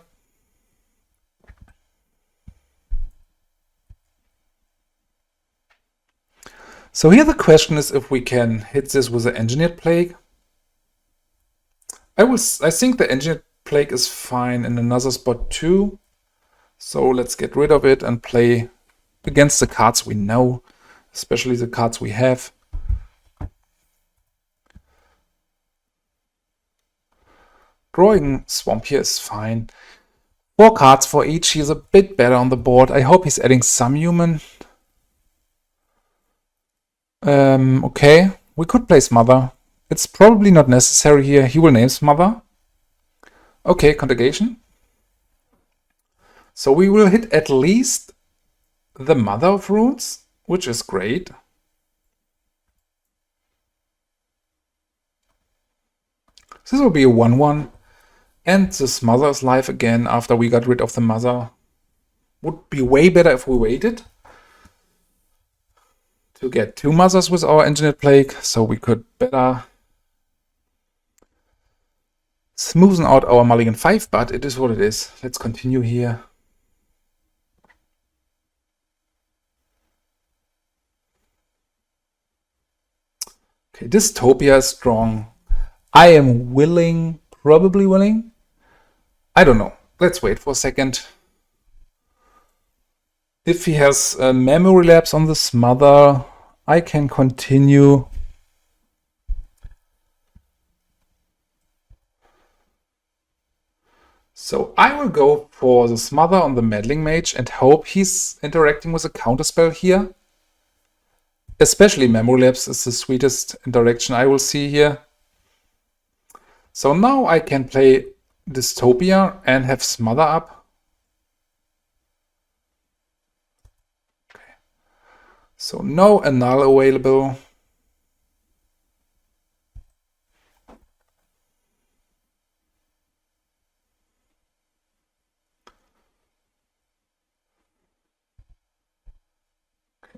So here the question is if we can hit this with the Engineered Plague. I think the Engineered Plague is fine in another spot too. So let's get rid of it and play against the cards we know, especially the cards we have. Drawing Swamp here is fine. 4 cards for each. He's a bit better on the board. I hope he's adding some human. Okay, we could play Smother. It's probably not necessary here. He will name Smother. Okay, Contagion. So we will hit at least the Mother of Runes, which is great. This will be a 1/1. And the Smother is live again after we got rid of the Mother. Would be way better if we waited to get 2 Mothers with our Engineered Plague, so we could better smoothen out our Mulligan 5, but it is what it is. Let's continue here. Okay, Dystopia is strong. I am willing, probably willing. I don't know. Let's wait for a second. If he has a memory lapse on the Smother, I can continue. So I will go for the Smother on the Meddling Mage and hope he's interacting with a counterspell here. Especially Memory Lapse is the sweetest interaction I will see here. So now I can play Dystopia and have Smother up. Okay. So no Annul available.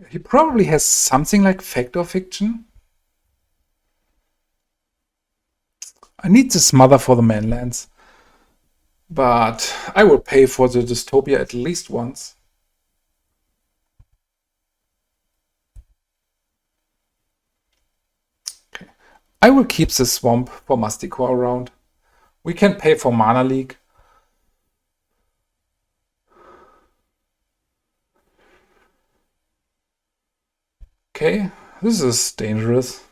He probably has something like Fact or Fiction. I need the Smother for the manlands. But I will pay for the Dystopia at least once. Okay. I will keep the Swamp for Masticore around. We can pay for Mana Leak. Okay, this is dangerous.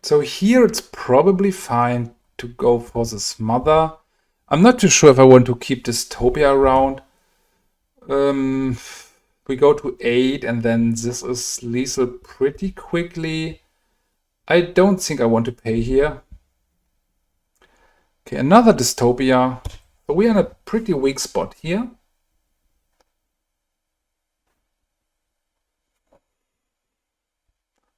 So here it's probably fine to go for the Smother. I'm not too sure if I want to keep Dystopia around. We go to 8 and then this is lethal pretty quickly. I don't think I want to pay here. Okay, another Dystopia. So we're in a pretty weak spot here.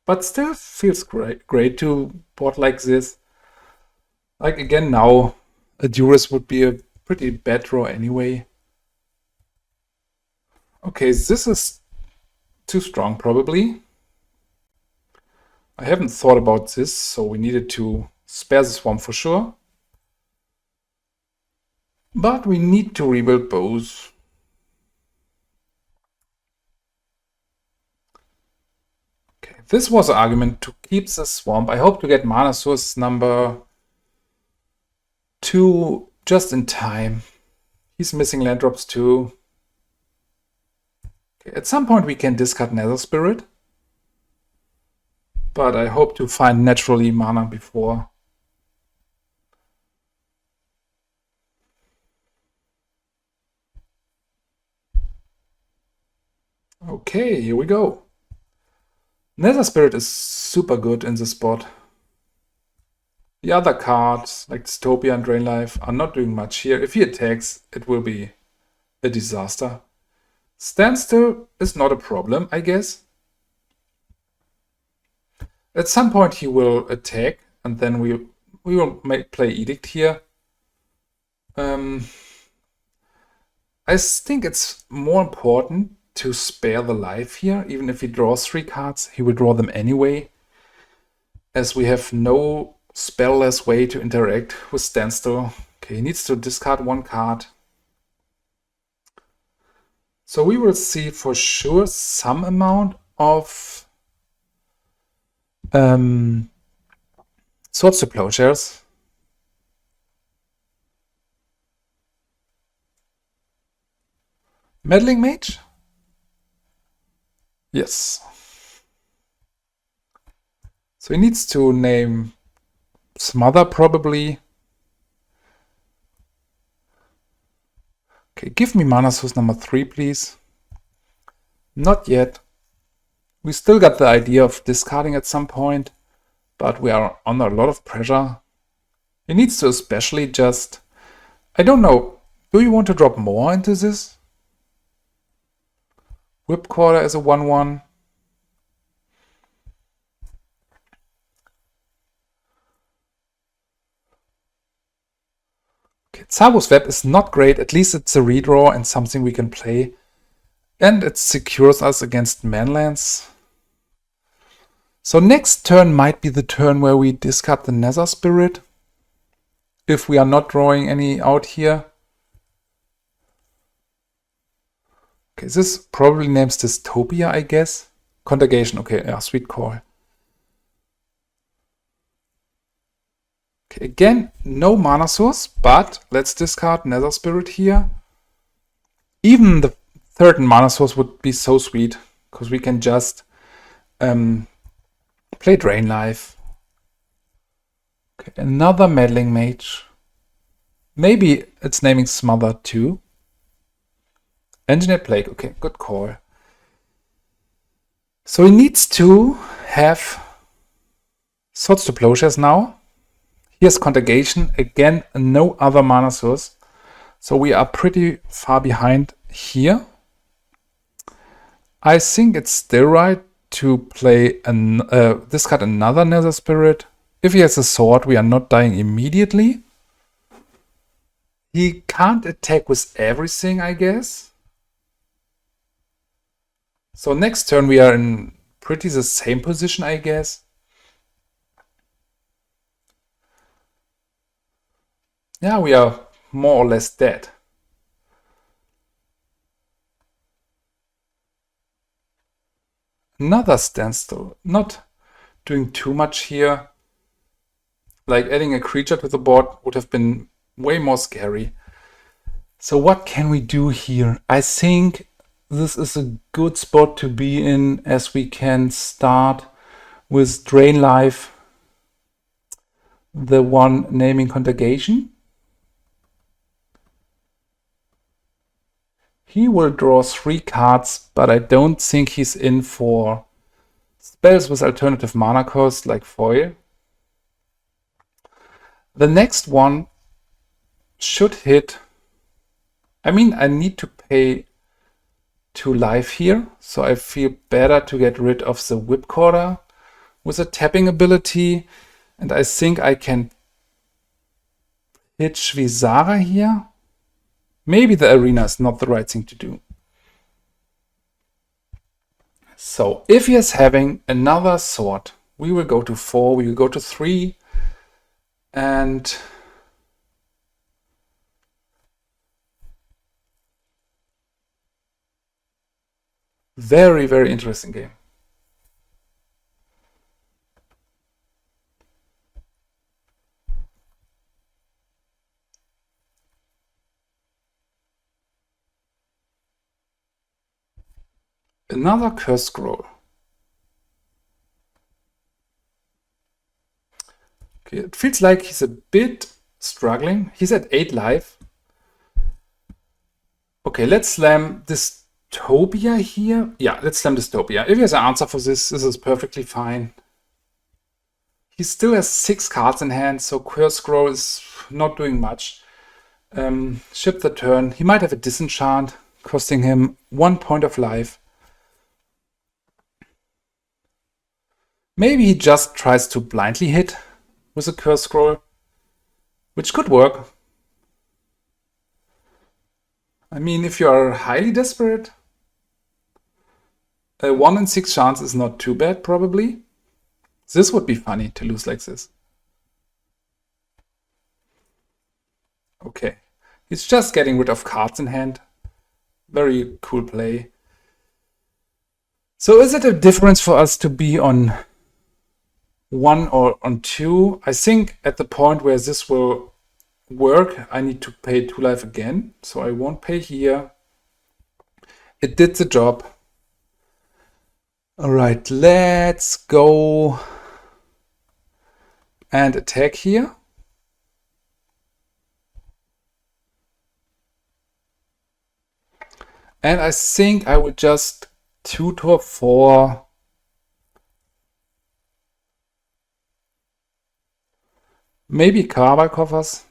But still feels great to board like this. Like again now, a Duress would be a pretty bad draw anyway. Okay, this is too strong probably. I haven't thought about this, so we needed to spare the swamp for sure. But we need to rebuild both. Okay, this was an argument to keep the swamp. I hope to get mana source number 2 just in time. He's missing land drops too. Okay, at some point we can discard Nether Spirit. But I hope to find naturally mana before. Okay, here we go. Nether Spirit is super good in this spot. The other cards, like Dystopia and Drain Life, are not doing much here. If he attacks, it will be a disaster. Standstill is not a problem, I guess. At some point he will attack, and then we will play Edict here. I think it's more important to spare the life here. Even if he draws 3 cards, he will draw them anyway, as we have no spell-less way to interact with Standstill. Okay, he needs to discard 1 card. So we will see for sure some amount of Swords to Plowshares. Meddling Mage? Yes. So he needs to name Smother probably. Okay, give me mana source number 3, please. Not yet. We still got the idea of discarding at some point, but we are under a lot of pressure. He needs to especially just... I don't know. Do you want to drop more into this? Whip Quarter as a 1/1. Okay, Tsabo's Web is not great. At least it's a redraw and something we can play. And it secures us against manlands. So next turn might be the turn where we discard the Nether Spirit. If we are not drawing any out here. Okay, this probably names Dystopia, I guess. Contagion, okay, yeah, sweet call. Okay, again, no mana source, but let's discard Nether Spirit here. Even the third mana source would be so sweet, because we can just play Drain Life. Okay, another Meddling Mage. Maybe it's naming Smother too. Engineered Plague, okay, good call. So he needs to have Swords to Plowshares now. Here's Contagion, again, no other mana source. So we are pretty far behind here. I think it's still right to play discard another Nether Spirit. If he has a sword, we are not dying immediately. He can't attack with everything, I guess. So next turn we are in pretty the same position, I guess. Yeah, we are more or less dead. Another Standstill. Not doing too much here. Like adding a creature to the board would have been way more scary. So what can we do here? I think this is a good spot to be in, as we can start with Drain Life, the one naming Contagion. He will draw 3 cards, but I don't think he's in for spells with alternative mana cost like foil. The next one should hit. I mean, I need to pay 2 life here, so I feel better to get rid of the Whipcorder with a tapping ability. And I think I can pitch Visara here. Maybe the arena is not the right thing to do. So if he is having another sword, we will go to 4, we will go to 3, and very, very interesting game. Another Cursed Scroll. Okay, it feels like he's a bit struggling. He's at 8 life. Okay, let's slam Dystopia here. Yeah, let's slam Dystopia. If he has an answer for this, this is perfectly fine. He still has 6 cards in hand, so Cursed Scroll is not doing much. Ship the turn. He might have a Disenchant, costing him 1 point of life. Maybe he just tries to blindly hit with a Cursed Scroll, which could work. I mean, if you are highly desperate, a 1 in 6 chance is not too bad, probably. This would be funny to lose like this. Okay, he's just getting rid of cards in hand. Very cool play. So is it a difference for us to be on 1 or on 2? I think at the point where this will work, I need to pay 2 life again, so I won't pay here. It did the job. All right, let's go and attack here. And I think I will just tutor for maybe Cabal Coffers.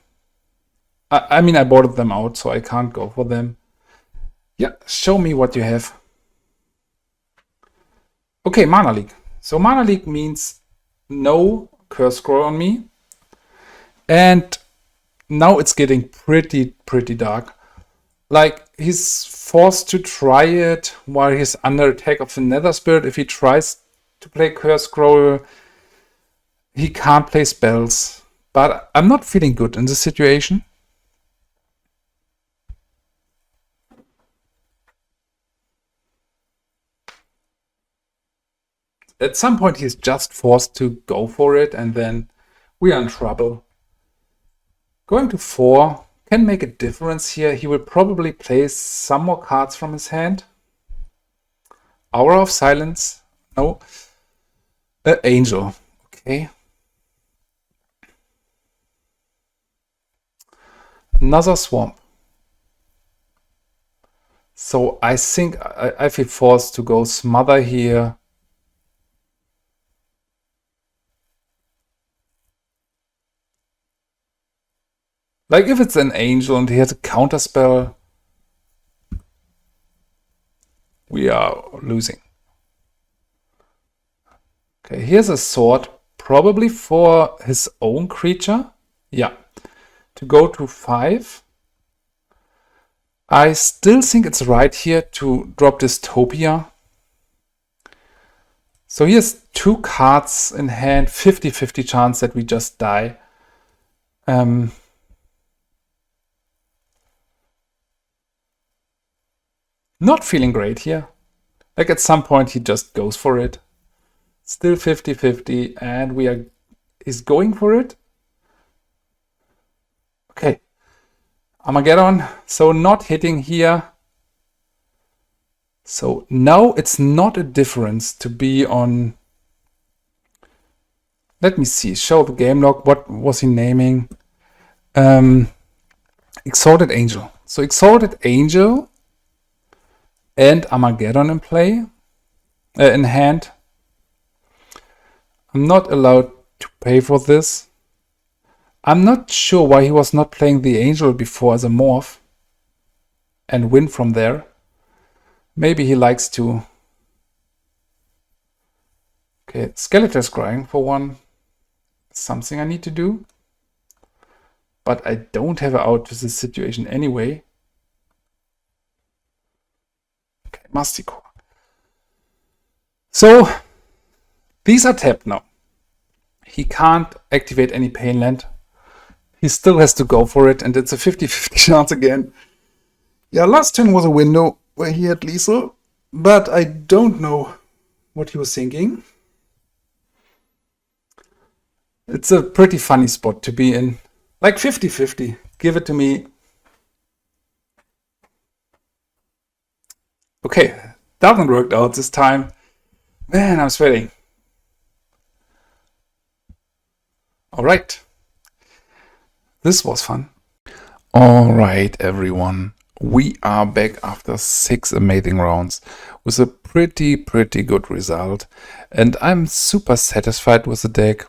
I mean, I boarded them out, so I can't go for them. Yeah, show me what you have. Okay, Mana Leak. So Mana Leak means no Cursed Scroll on me. And now it's getting pretty dark. Like, he's forced to try it while he's under attack of the Nether Spirit. If he tries to play Cursed Scroll, he can't play spells. But I'm not feeling good in this situation. At some point he's just forced to go for it, and then we are in trouble. Going to 4 can make a difference here. He will probably play some more cards from his hand. Hour of Silence. No. Angel. Okay. Another Swamp. So I think I feel forced to go Smother here. Like, if it's an Angel and he has a counter spell, we are losing. Okay, here's a sword, probably for his own creature. Yeah, to go to 5. I still think it's right here to drop Dystopia. So he has 2 cards in hand, 50-50 chance that we just die. Not feeling great here. Like, at some point he just goes for it. Still 50-50, and he's going for it. Okay. Armageddon. So not hitting here. So now it's not a difference to be on. Let me see. Show the game log. What was he naming? Exalted Angel. So Exalted Angel and Armageddon in play, in hand. I'm not allowed to pay for this. I'm not sure why he was not playing the Angel before as a morph and win from there. Maybe he likes to. Okay, Skeletal Scrying for one. Something I need to do. But I don't have an out to this situation anyway. Okay, Masticore. So, these are tapped now. He can't activate any Pain Land. He still has to go for it, and it's a 50-50 chance again. Yeah, last turn was a window where he had lethal, but I don't know what he was thinking. It's a pretty funny spot to be in. Like 50-50. Give it to me. Okay, doesn't work out this time. Man, I'm sweating. Alright. This was fun. Alright, everyone. We are back after 6 amazing rounds with a pretty good result. And I'm super satisfied with the deck.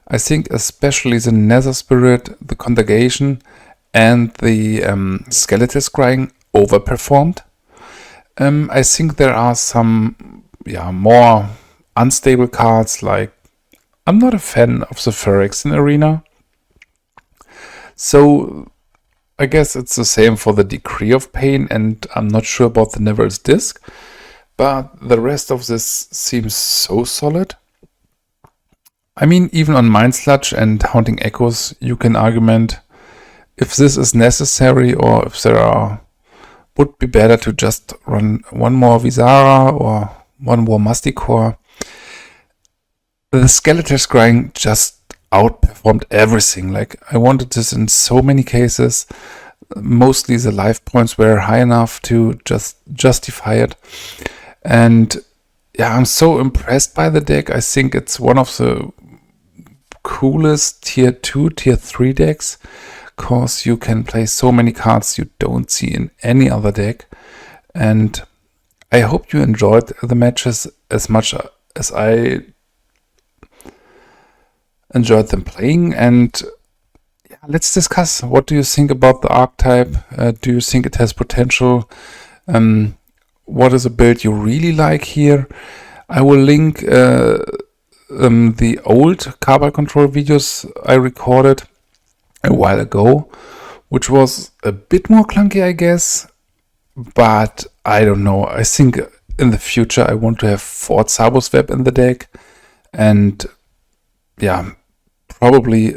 I think especially the Nether Spirit, the Contagion, and the Skeletal Scrying overperformed. I think there are some more unstable cards, like I'm not a fan of the Phyrexian Arena. So I guess it's the same for the Decree of Pain, and I'm not sure about the Nevinyrral's Disc. But the rest of this seems so solid. I mean, even on Mind Sludge and Haunting Echoes, you can argument if this is necessary or if would be better to just run one more Visara or one more Masticore. The Skeletal Scrying just outperformed everything. Like, I wanted this in so many cases. Mostly the life points were high enough to just justify it. And yeah, I'm so impressed by the deck. I think it's one of the coolest tier 2, tier 3 decks, because you can play so many cards you don't see in any other deck. And I hope you enjoyed the matches as much as I enjoyed them playing. And yeah, let's discuss. What do you think about the archetype? Do you think it has potential? What is a build you really like here? I will link the old Cabal Control videos I recorded a while ago, which was a bit more clunky, I guess, but I don't know. I think in the future I want to have 4 Tsabo Swap in the deck, and yeah, probably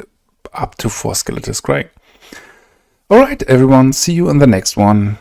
up to 4 Skeletal Scrying. Alright everyone, see you in the next one.